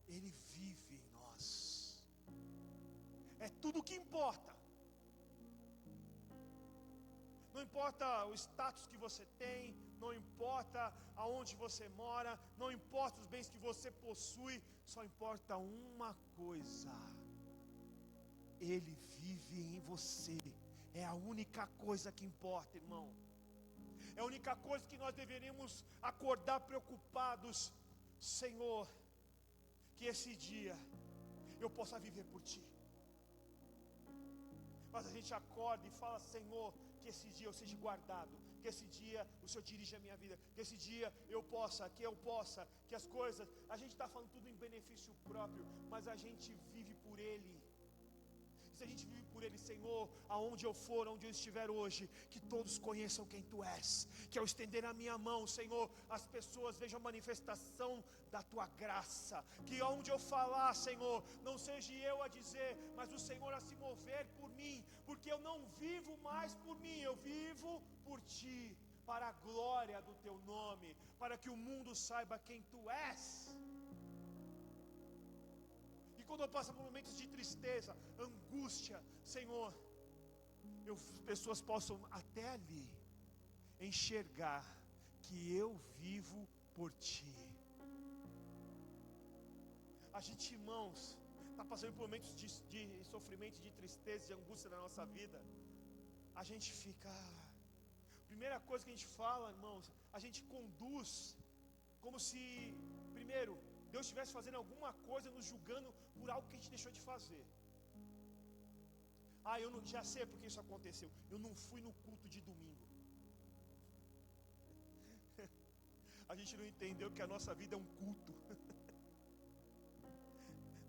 Speaker 1: Ele vive em nós. É tudo o que importa. Não importa o status que você tem, não importa aonde você mora, não importa os bens que você possui, só importa uma coisa: Ele vive em você. É a única coisa que importa, irmão. É a única coisa que nós deveríamos acordar preocupados. Senhor, que esse dia eu possa viver por Ti. Mas a gente acorda e fala: Senhor, que esse dia eu seja guardado, que esse dia o Senhor dirija a minha vida, que esse dia eu possa, que as coisas, a gente está falando tudo em benefício próprio, mas a gente vive por Ele. Se a gente vive por Ele, Senhor, aonde eu for, onde eu estiver hoje, que todos conheçam quem Tu és, que ao estender a minha mão, Senhor, as pessoas vejam a manifestação da Tua graça, que aonde eu falar, Senhor, não seja eu a dizer, mas o Senhor a se mover por mim, porque eu não vivo mais por mim, eu vivo por Ti, para a glória do Teu nome, para que o mundo saiba quem Tu és. Quando eu passo por momentos de tristeza, angústia, Senhor, pessoas possam até ali enxergar que eu vivo por ti. A gente, irmãos, está passando por momentos de sofrimento, de tristeza, de angústia na nossa vida. A gente fica... Primeira coisa que a gente fala, irmãos, a gente conduz como se, primeiro, Deus estivesse fazendo alguma coisa, nos julgando por algo que a gente deixou de fazer. Eu não, já sei porque isso aconteceu. Eu não fui no culto de domingo. A gente não entendeu que a nossa vida é um culto.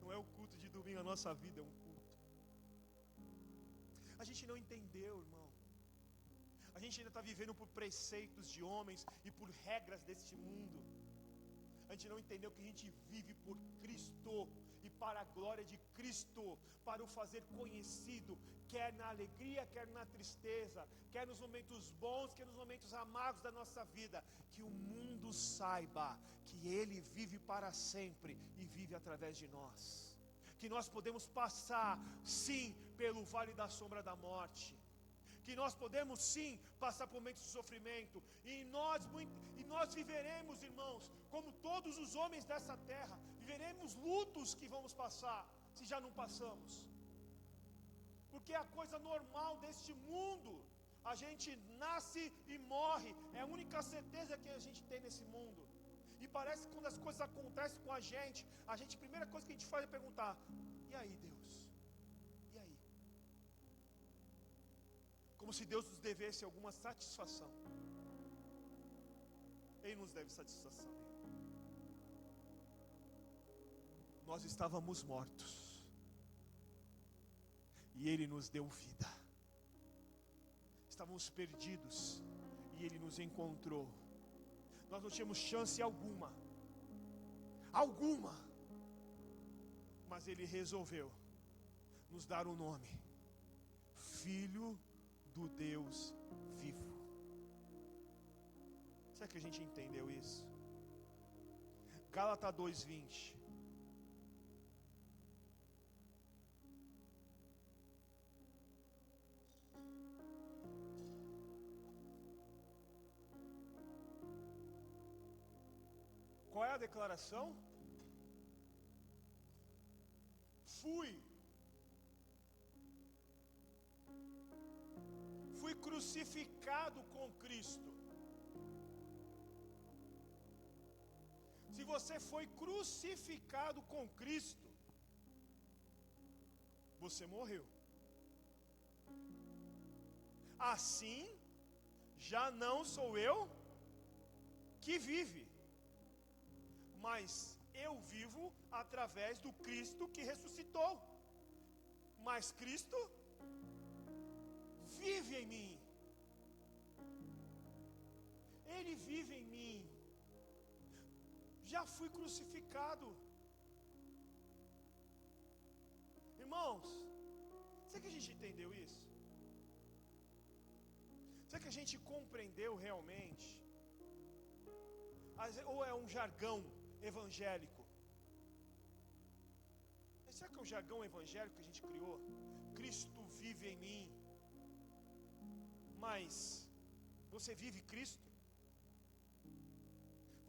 Speaker 1: Não é o culto de domingo, a nossa vida é um culto. A gente não entendeu, irmão. A gente ainda está vivendo por preceitos de homens e por regras deste mundo. A gente não entendeu que a gente vive por Cristo e para a glória de Cristo, para o fazer conhecido, quer na alegria, quer na tristeza, quer nos momentos bons, quer nos momentos amargos da nossa vida, que o mundo saiba que Ele vive para sempre e vive através de nós, que nós podemos passar, sim, pelo vale da sombra da morte, que nós podemos sim passar por momentos de sofrimento, e nós viveremos, irmãos, como todos os homens dessa terra, viveremos lutos que vamos passar, se já não passamos, porque é a coisa normal deste mundo. A gente nasce e morre, é a única certeza que a gente tem nesse mundo. E parece que quando as coisas acontecem com a gente, a primeira coisa que a gente faz é perguntar: e aí, Deus? E aí? Como se Deus nos devesse alguma satisfação. Ele nos deve satisfação. Nós estávamos mortos e Ele nos deu vida. Estávamos perdidos e Ele nos encontrou. Nós não tínhamos chance alguma, mas Ele resolveu nos dar o nome Filho do Deus vivo. Será que a gente entendeu isso? Gálatas 2:20. Qual é a declaração? Fui crucificado com Cristo. Se você foi crucificado com Cristo, você morreu. Assim, já não sou eu que vive, mas eu vivo através do Cristo que ressuscitou. Mas Cristo vive em mim. Ele vive em mim. Já fui crucificado. Irmãos, será que a gente entendeu isso? Será que a gente compreendeu realmente? Ou é um jargão evangélico? Mas será que é um jargão evangélico que a gente criou? Cristo vive em mim. Mas você vive Cristo?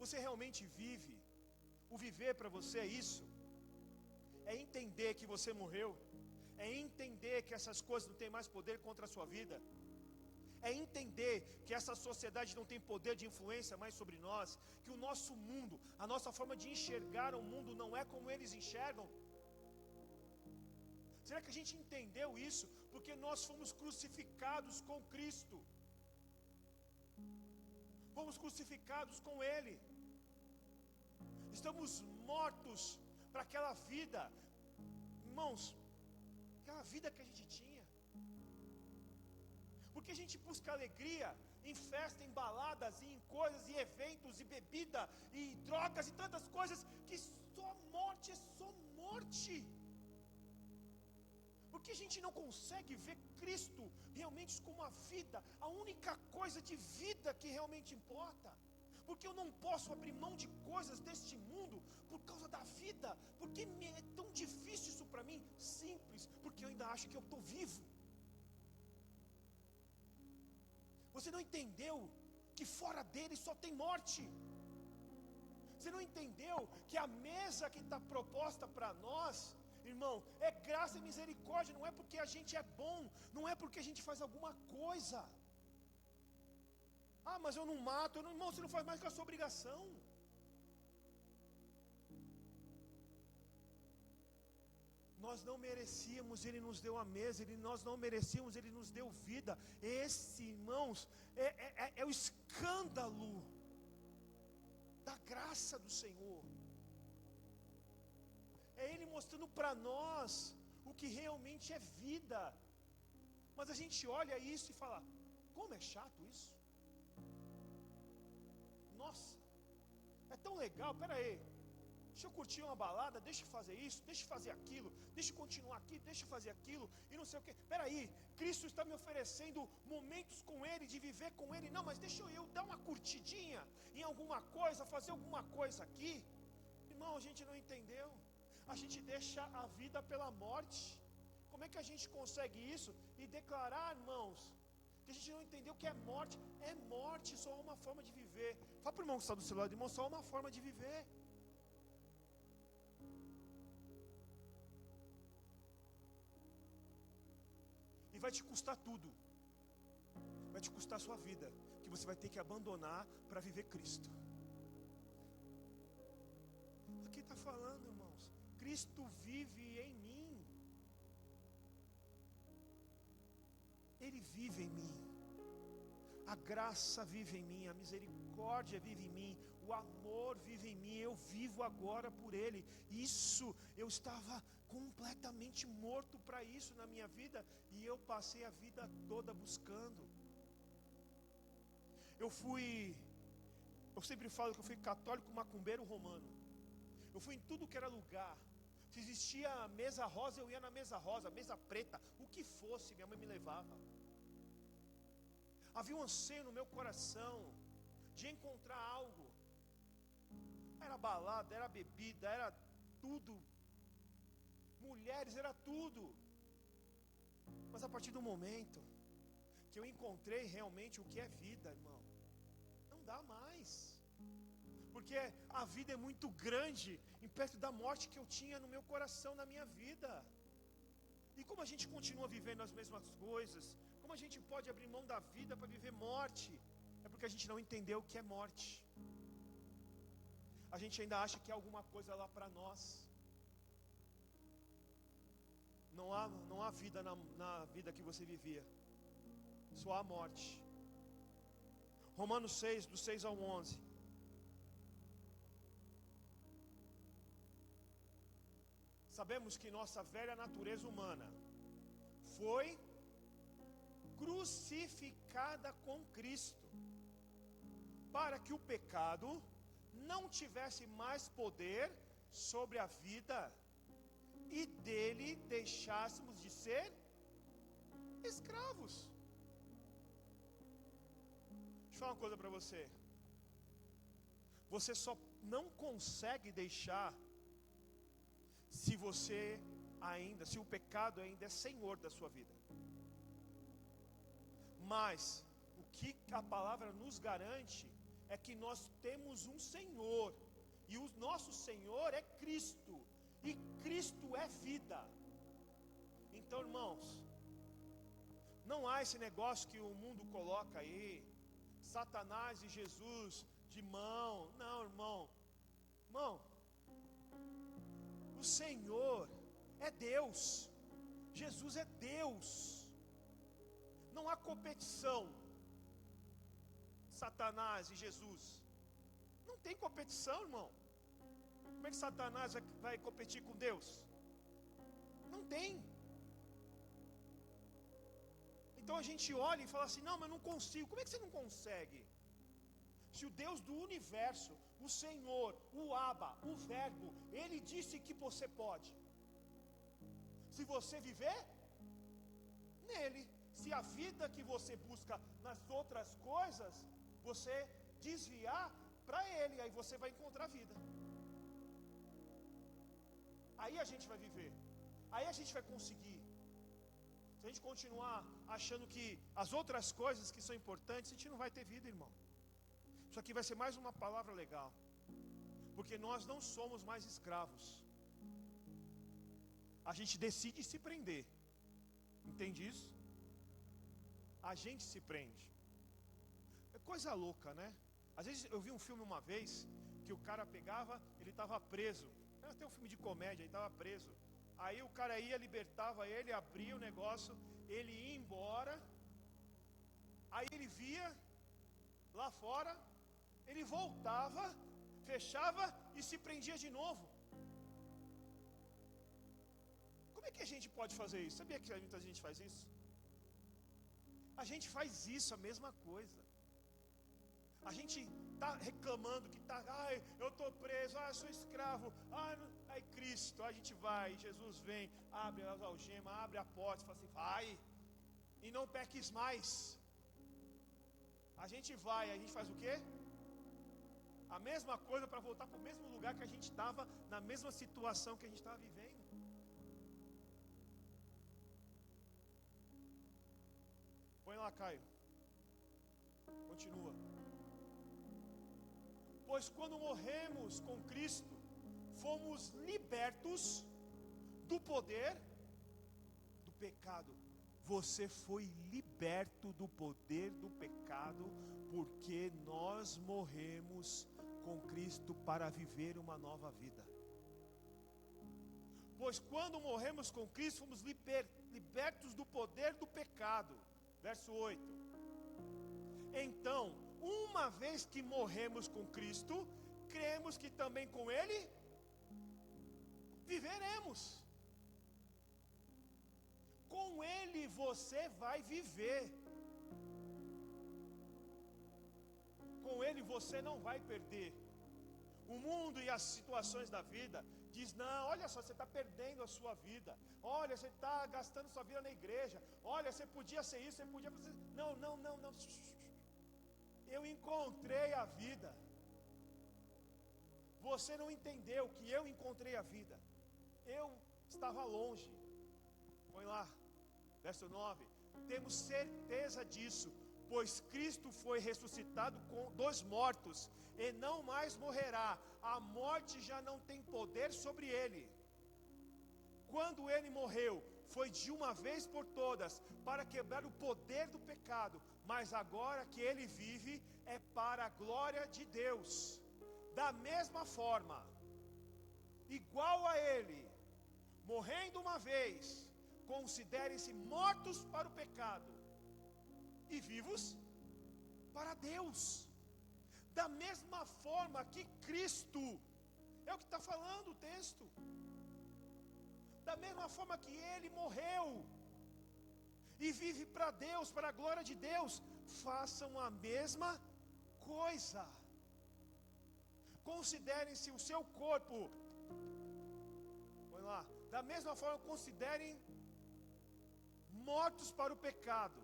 Speaker 1: Você realmente vive? O viver para você é isso? É entender que você morreu? É entender que essas coisas não têm mais poder contra a sua vida? É entender que essa sociedade não tem poder de influência mais sobre nós? Que o nosso mundo, a nossa forma de enxergar o mundo não é como eles enxergam? Será que a gente entendeu isso? Porque nós fomos crucificados com Cristo. Fomos crucificados com Ele. Estamos mortos para aquela vida, irmãos, aquela vida que a gente tinha. Porque a gente busca alegria em festa, em baladas, em coisas, em eventos, e bebida, e drogas, e tantas coisas, que só morte é só morte. Porque a gente não consegue ver Cristo realmente como a vida, a única coisa de vida que realmente importa. Porque eu não posso abrir mão de coisas deste mundo por causa da vida. Porque é tão difícil isso para mim? Simples, porque eu ainda acho que eu estou vivo. Você não entendeu que fora dele só tem morte? Você não entendeu que a mesa que está proposta para nós, irmão, é graça e misericórdia. Não é porque a gente é bom, não é porque a gente faz alguma coisa. Ah, mas eu não mato, irmão, você não faz mais que a sua obrigação. Nós não merecíamos, Ele nos deu a mesa. Nós não merecíamos, Ele nos deu vida. Esse, irmãos, é o escândalo da graça do Senhor. É Ele mostrando para nós o que realmente é vida. Mas a gente olha isso e fala: como é chato isso? Nossa, é tão legal, peraí, deixa eu curtir uma balada, deixa eu fazer isso, deixa eu fazer aquilo, deixa eu continuar aqui, deixa eu fazer aquilo, e não sei o que. Peraí, Cristo está me oferecendo momentos com Ele, de viver com Ele. Não, mas deixa eu dar uma curtidinha em alguma coisa, fazer alguma coisa aqui. Irmão, a gente não entendeu. A gente deixa a vida pela morte. Como é que a gente consegue isso e declarar, irmãos, que a gente não entendeu que é morte? É morte, só há uma forma de viver. Fala para o irmão que está do seu lado, irmão, só há uma forma de viver. E vai te custar tudo. Vai te custar a sua vida, que você vai ter que abandonar para viver Cristo. Aqui está falando, irmãos, Cristo vive em mim. Ele vive em mim. A graça vive em mim, a misericórdia vive em mim, o amor vive em mim. Eu vivo agora por Ele. Isso, eu estava completamente morto para isso na minha vida, e eu passei a vida toda buscando. Eu sempre falo que eu fui católico macumbeiro romano. Eu fui em tudo que era lugar. Se existia mesa rosa, eu ia na mesa rosa, mesa preta, o que fosse, minha mãe me levava. Havia um anseio no meu coração de encontrar algo. Era balada, era bebida, era tudo. Mulheres, era tudo. Mas a partir do momento que eu encontrei realmente o que é vida, irmão, não dá mais. Porque a vida é muito grande em perto da morte que eu tinha no meu coração, na minha vida. E como a gente continua vivendo as mesmas coisas? Como a gente pode abrir mão da vida para viver morte? É porque a gente não entendeu o que é morte. A gente ainda acha que há alguma coisa lá para nós. Não há vida na vida que você vivia. Só há morte. Romanos 6, do 6 ao 11. Sabemos que nossa velha natureza humana foi crucificada com Cristo, para que o pecado não tivesse mais poder sobre a vida, e dele deixássemos de ser escravos. Deixa eu falar uma coisa para você. Você só não consegue deixar se o pecado ainda é senhor da sua vida. Mas o que a palavra nos garante é que nós temos um Senhor, e o nosso Senhor é Cristo, e Cristo é vida. Então, irmãos, não há esse negócio que o mundo coloca aí, Satanás e Jesus de mão. Não, irmão. O Senhor é Deus. Jesus é Deus. Não há competição. Satanás e Jesus. Não tem competição, irmão. Como é que Satanás vai competir com Deus? Não tem. Então a gente olha e fala assim: não, mas eu não consigo. Como é que você não consegue? Se o Deus do universo, o Senhor, o Abba, o Verbo, Ele disse que você pode. Se você viver nele. Se a vida que você busca nas outras coisas, você desviar para Ele, aí você vai encontrar vida. Aí a gente vai viver. Aí a gente vai conseguir. Se a gente continuar achando que as outras coisas que são importantes, a gente não vai ter vida, irmão. Isso aqui vai ser mais uma palavra legal. Porque nós não somos mais escravos. A gente decide se prender. Entende isso? A gente se prende. É coisa louca, né? Às vezes eu vi um filme uma vez que o cara pegava, ele estava preso. Era até um filme de comédia, ele estava preso. Aí o cara ia, libertava ele, abria o negócio, ele ia embora. Aí ele via lá fora, ele voltava, fechava e se prendia de novo. Como é que a gente pode fazer isso? Sabia que muita gente faz isso? A gente faz isso, a mesma coisa. A gente está reclamando que está, ai, eu estou preso, eu sou escravo, ai Cristo, a gente vai, Jesus vem, abre as algemas, abre a porta, fala assim, vai, e não peques mais. A gente vai, a gente faz o quê? A mesma coisa para voltar para o mesmo lugar que a gente estava, na mesma situação que a gente estava vivendo. Põe lá, Caio. Continua. Pois quando morremos com Cristo, fomos libertos do poder do pecado. Você foi liberto do poder do pecado, porque nós morremos com Cristo para viver uma nova vida. Pois quando morremos com Cristo, fomos libertos do poder do pecado. Verso 8. Então, uma vez que morremos com Cristo, cremos que também com Ele viveremos. Com Ele você vai viver. Com Ele você não vai perder. O mundo e as situações da vida diz, não, olha só, você está perdendo a sua vida. Olha, você está gastando sua vida na igreja. Olha, você podia ser isso, você podia fazer... Não. Eu encontrei a vida. Você não entendeu que eu encontrei a vida. Eu estava longe. Põe lá, verso 9. Temos certeza disso, pois Cristo foi ressuscitado dos mortos e não mais morrerá. A morte já não tem poder sobre ele. Quando ele morreu, foi de uma vez por todas, para quebrar o poder do pecado. Mas agora que ele vive, é para a glória de Deus. Da mesma forma, igual a ele, morrendo uma vez, considerem-se mortos para o pecado e vivos para Deus. Da mesma forma que Cristo, é o que está falando o texto, da mesma forma que ele morreu e vive para Deus, para a glória de Deus, façam a mesma coisa. Considerem-se o seu corpo, põe lá, da mesma forma considerem mortos para o pecado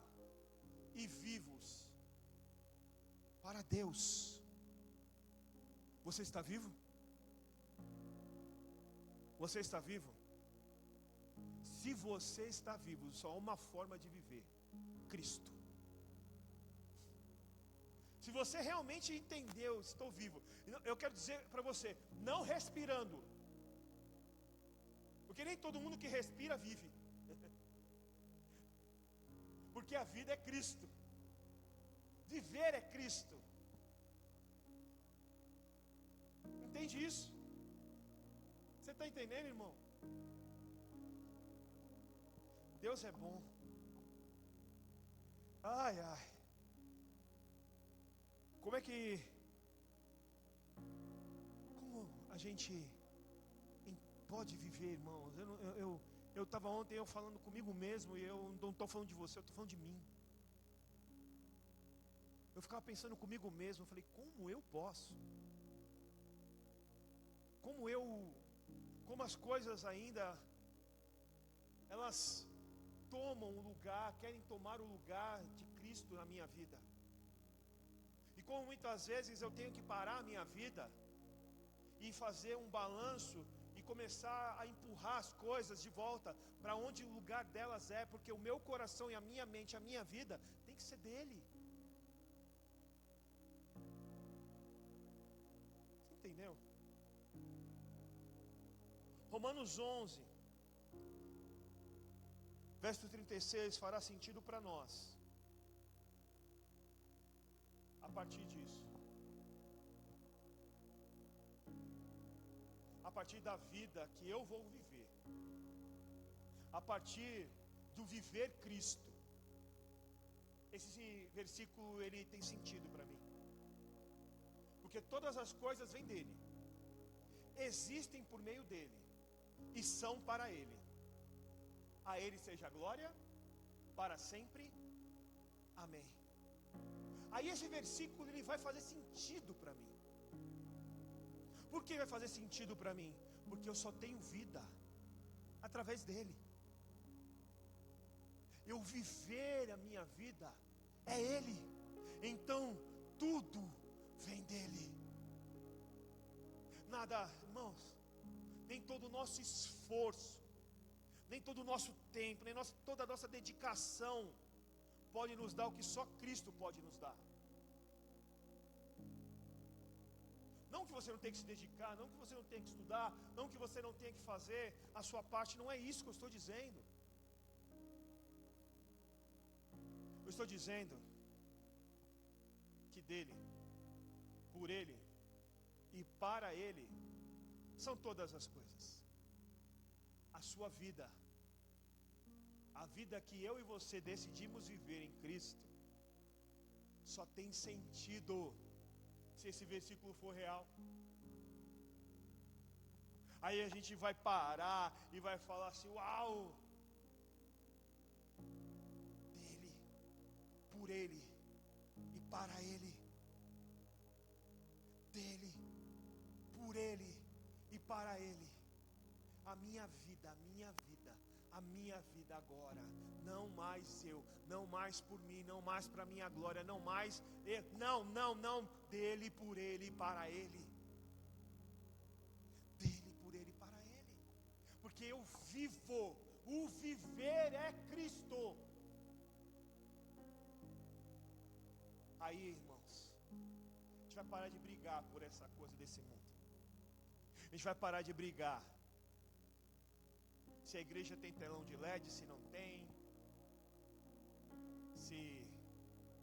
Speaker 1: e vivos para Deus. Você está vivo? Você está vivo? Se você está vivo, só há uma forma de viver: Cristo. Se você realmente entendeu, estou vivo, eu quero dizer para você, não respirando, porque nem todo mundo que respira vive. Porque a vida é Cristo. Viver é Cristo. Entende isso? Você está entendendo, irmão? Deus é bom. Ai. Como a gente pode viver, irmãos? Eu estava ontem falando comigo mesmo, e eu não estou falando de você, eu estou falando de mim. Eu ficava pensando comigo mesmo, eu falei, como eu posso? Como as coisas ainda, elas tomam o lugar, querem tomar o lugar de Cristo na minha vida. E como muitas vezes eu tenho que parar a minha vida e fazer um balanço e começar a empurrar as coisas de volta para onde o lugar delas é, porque o meu coração e a minha mente, a minha vida tem que ser dele. Você entendeu? Romanos 11, verso 36 fará sentido para nós. A partir disso, a partir da vida que eu vou viver, a partir do viver Cristo, esse versículo ele tem sentido para mim, porque todas as coisas vêm dele, existem por meio dele e são para ele. A ele seja a glória para sempre, amém. Aí esse versículo ele vai fazer sentido para mim. Por que vai fazer sentido para mim? Porque eu só tenho vida através dele. Eu viver a minha vida é ele. Então tudo vem dele. Nada, irmãos, nem todo o nosso esforço, nem todo o nosso tempo, nem toda a nossa dedicação pode nos dar o que só Cristo pode nos dar. Não que você não tenha que se dedicar, não que você não tenha que estudar, não que você não tenha que fazer a sua parte, não é isso que eu estou dizendo. Eu estou dizendo que dele, por ele e para ele são todas as coisas. A sua vida, a vida que eu e você decidimos viver em Cristo, só tem sentido se esse versículo for real. Aí a gente vai parar e vai falar assim: uau! Dele, por ele e para ele. Dele, por ele e para ele. A minha vida agora, não mais eu, não mais por mim, não mais para minha glória, não mais eu, não, dele, por ele e para ele. Dele, por ele e para ele. Porque eu vivo, o viver é Cristo. Aí, irmãos, a gente vai parar de brigar por essa coisa desse mundo. A gente vai parar de brigar se a igreja tem telão de LED, se não tem, se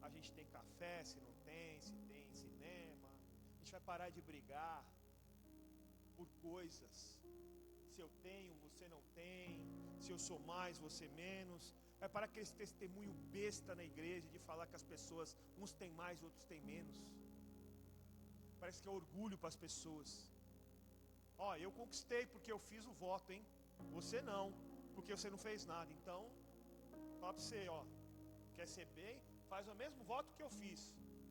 Speaker 1: a gente tem café, se não tem, se tem cinema. A gente vai parar de brigar por coisas, se eu tenho, você não tem, se eu sou mais, você menos. Vai parar aquele testemunho besta na igreja de falar que as pessoas, uns têm mais, outros têm menos. Parece que é orgulho para as pessoas. Ó, eu conquistei porque eu fiz o voto, hein? Você não, porque você não fez nada. Então, fala para você, ó, quer ser bem? Faz o mesmo voto que eu fiz.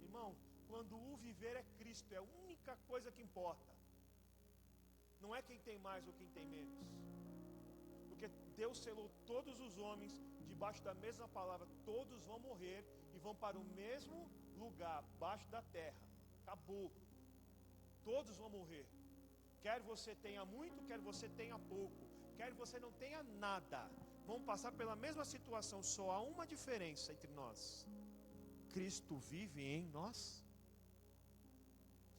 Speaker 1: Irmão, quando o viver é Cristo, é a única coisa que importa. Não é quem tem mais ou quem tem menos. Porque Deus selou todos os homens debaixo da mesma palavra. Todos vão morrer e vão para o mesmo lugar, abaixo da terra. Acabou. Todos vão morrer. Quer você tenha muito, quer você tenha pouco, quer você não tenha nada, vão passar pela mesma situação. Só há uma diferença entre nós: Cristo vive em nós.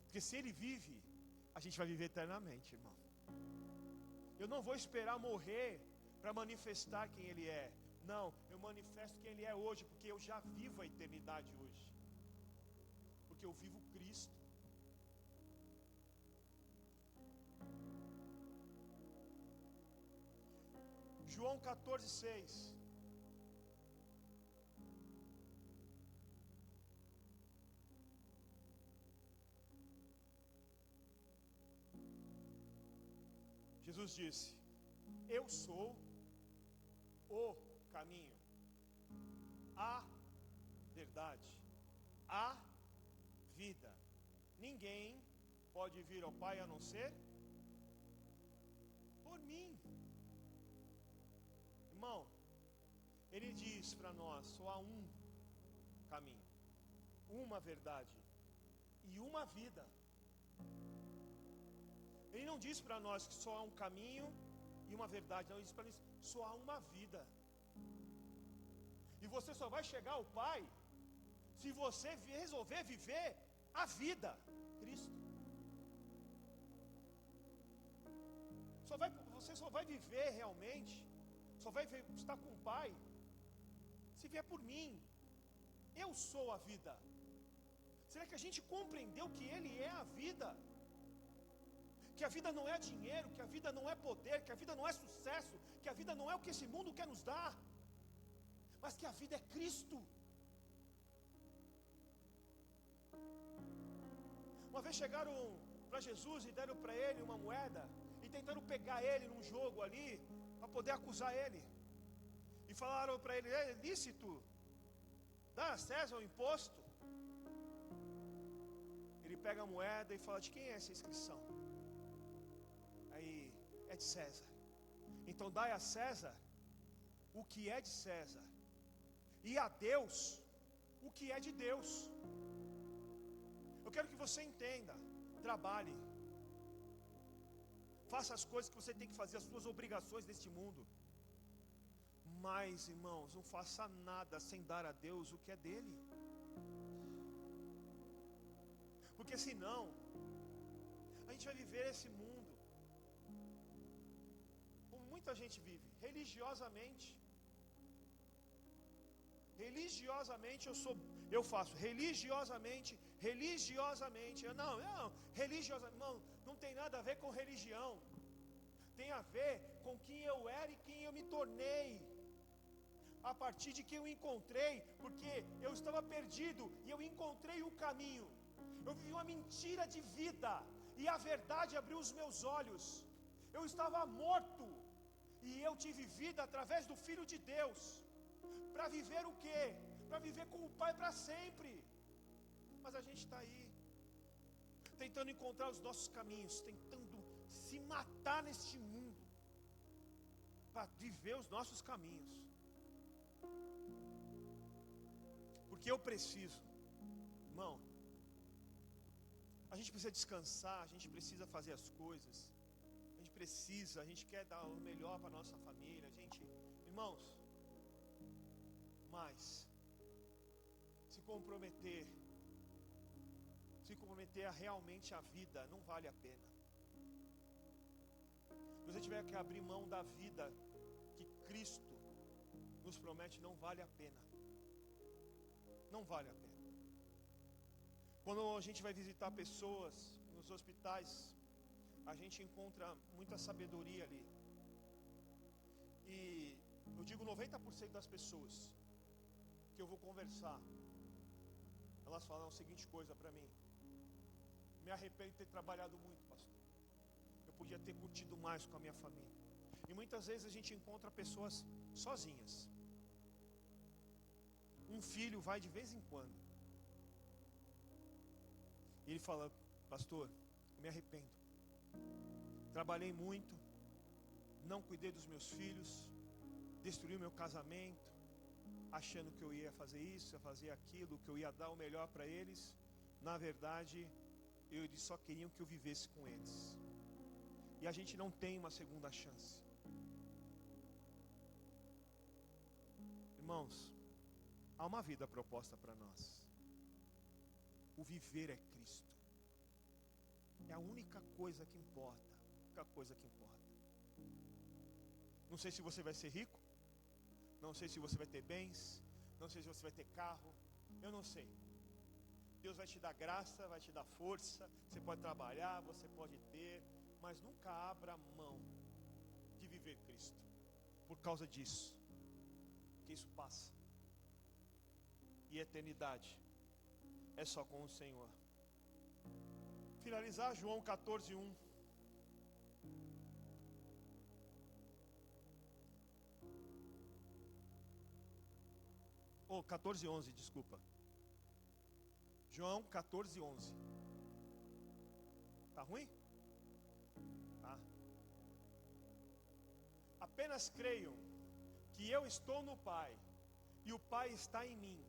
Speaker 1: Porque se Ele vive, a gente vai viver eternamente, irmão. Eu não vou esperar morrer para manifestar quem Ele é. Não, eu manifesto quem Ele é hoje, porque eu já vivo a eternidade hoje. Porque eu vivo Cristo. João 14:6. Jesus disse: eu sou o caminho, a verdade, a vida. Ninguém pode vir ao Pai a não ser por mim. Irmão, Ele diz para nós: só há um caminho, uma verdade e uma vida. Ele não diz para nós que só há um caminho e uma verdade, não. Ele diz para nós: só há uma vida. E você só vai chegar ao Pai se você resolver viver a vida, Cristo. você só vai viver realmente, só vai estar com o Pai, se vier por mim. Eu sou a vida. Será que a gente compreendeu que Ele é a vida? Que a vida não é dinheiro, que a vida não é poder, que a vida não é sucesso, que a vida não é o que esse mundo quer nos dar, mas que a vida é Cristo. Uma vez chegaram para Jesus e deram para ele uma moeda e tentaram pegar ele num jogo ali para poder acusar ele. E falaram para ele: é lícito dar a César o imposto? Ele pega a moeda e fala: de quem é essa inscrição? Aí: é de César. Então dai a César o que é de César, e a Deus o que é de Deus. Eu quero que você entenda. Trabalhe, faça as coisas que você tem que fazer, as suas obrigações neste mundo. Mas, irmãos, não faça nada sem dar a Deus o que é dele. Porque senão a gente vai viver esse mundo como muita gente vive, religiosamente. Religiosamente eu faço religiosamente, religiosamente, não tem nada a ver com religião. Tem a ver com quem eu era e quem eu me tornei. A partir de que eu encontrei, porque eu estava perdido e eu encontrei um caminho. Eu vivi uma mentira de vida e a verdade abriu os meus olhos. Eu estava morto e eu tive vida através do Filho de Deus. Para viver o quê? Para viver com o Pai para sempre. Mas a gente está aí, tentando encontrar os nossos caminhos, tentando se matar neste mundo, para viver os nossos caminhos. Porque eu preciso, irmão, a gente precisa descansar, a gente precisa fazer as coisas, a gente quer dar o melhor para a nossa família, irmãos, mas se comprometer a realmente a vida não vale a pena. Se você tiver que abrir mão da vida que Cristo nos promete, não vale a pena. Não vale a pena. Quando a gente vai visitar pessoas nos hospitais, a gente encontra muita sabedoria ali. E eu digo 90% das pessoas que eu vou conversar, elas falam a seguinte coisa para mim: me arrependo de ter trabalhado muito, pastor. Eu podia ter curtido mais com a minha família. E muitas vezes a gente encontra pessoas sozinhas. Um filho vai de vez em quando. E ele fala: pastor, eu me arrependo. Trabalhei muito, não cuidei dos meus filhos, destruí o meu casamento, achando que eu ia fazer isso, ia fazer aquilo, que eu ia dar o melhor para eles. Na verdade, eles só queriam que eu vivesse com eles. E a gente não tem uma segunda chance. Irmãos, há uma vida proposta para nós. O viver é Cristo. É a única coisa que importa. A única coisa que importa. Não sei se você vai ser rico. Não sei se você vai ter bens. Não sei se você vai ter carro. Eu não sei. Deus vai te dar graça, vai te dar força. Você pode trabalhar, você pode ter. Mas nunca abra mão de viver Cristo. Por causa disso. Porque isso passa. E eternidade é só com o Senhor. Finalizar João 14:1. Oh, 14:11, desculpa. João 14:11. Tá ruim? Tá. Apenas creiam que eu estou no Pai e o Pai está em mim.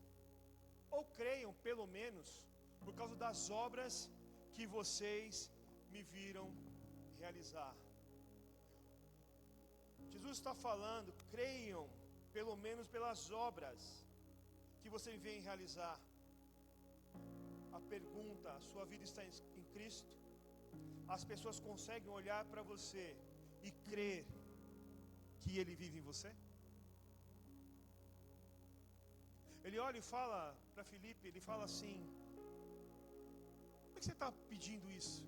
Speaker 1: Ou creiam, pelo menos, por causa das obras que vocês me viram realizar. Jesus está falando: creiam, pelo menos pelas obras que você vem realizar. A pergunta: a sua vida está em Cristo? As pessoas conseguem olhar para você e crer que Ele vive em você? Ele olha e fala para Filipe, ele fala assim: como é que você está pedindo isso?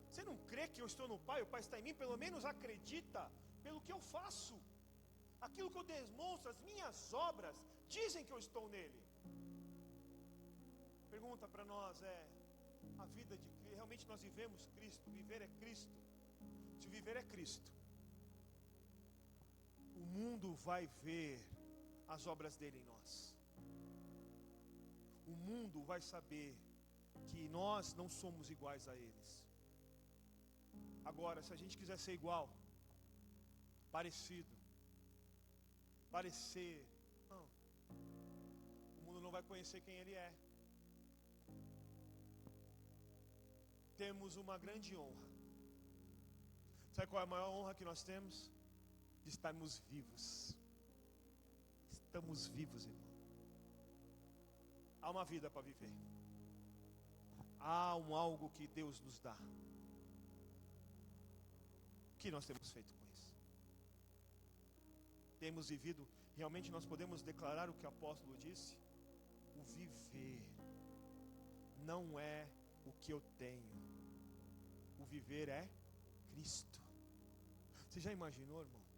Speaker 1: Você não crê que eu estou no Pai, o Pai está em mim? Pelo menos acredita pelo que eu faço. Aquilo que eu demonstro, as minhas obras, dizem que eu estou nele. Pergunta para nós a vida de Cristo, realmente nós vivemos Cristo? Viver é Cristo? Se viver é Cristo, o mundo vai ver as obras dele em nós. O mundo vai saber que nós não somos iguais a eles. Agora, se a gente quiser ser igual, parecido, parecer, não, o mundo não vai conhecer quem ele é. Temos uma grande honra. Sabe qual é a maior honra que nós temos? De estarmos vivos. Estamos vivos, irmão. Há uma vida para viver. Há algo que Deus nos dá. O que nós temos feito com isso? Temos vivido, realmente nós podemos declarar o que o apóstolo disse? O viver não é o que eu tenho. O viver é Cristo. Você já imaginou, irmãos?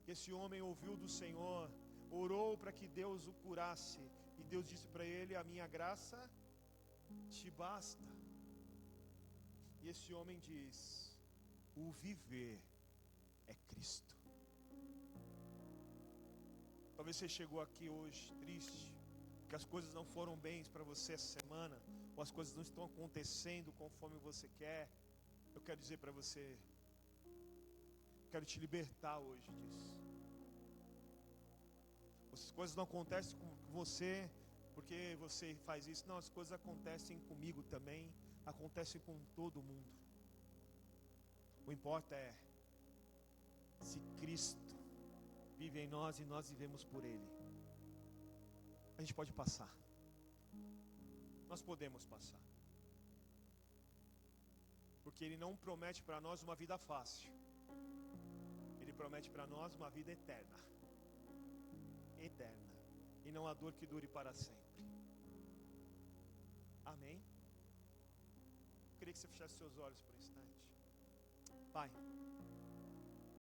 Speaker 1: Esse homem ouviu do Senhor, orou para que Deus o curasse, e Deus disse para ele: a minha graça te basta. E esse homem diz: o viver é Cristo. Talvez você chegou aqui hoje triste, que as coisas não foram bem para você essa semana, ou as coisas não estão acontecendo conforme você quer. Eu quero dizer para você, quero te libertar hoje disso. As coisas não acontecem com você porque você faz isso. Não, as coisas acontecem comigo também, acontecem com todo mundo. O que importa é se Cristo vive em nós e nós vivemos por Ele. A gente pode passar. Nós podemos passar. Porque Ele não promete para nós uma vida fácil. Ele promete para nós uma vida eterna. Eterna. E não a dor que dure para sempre. Amém? Eu queria que você fechasse seus olhos por um instante. Pai,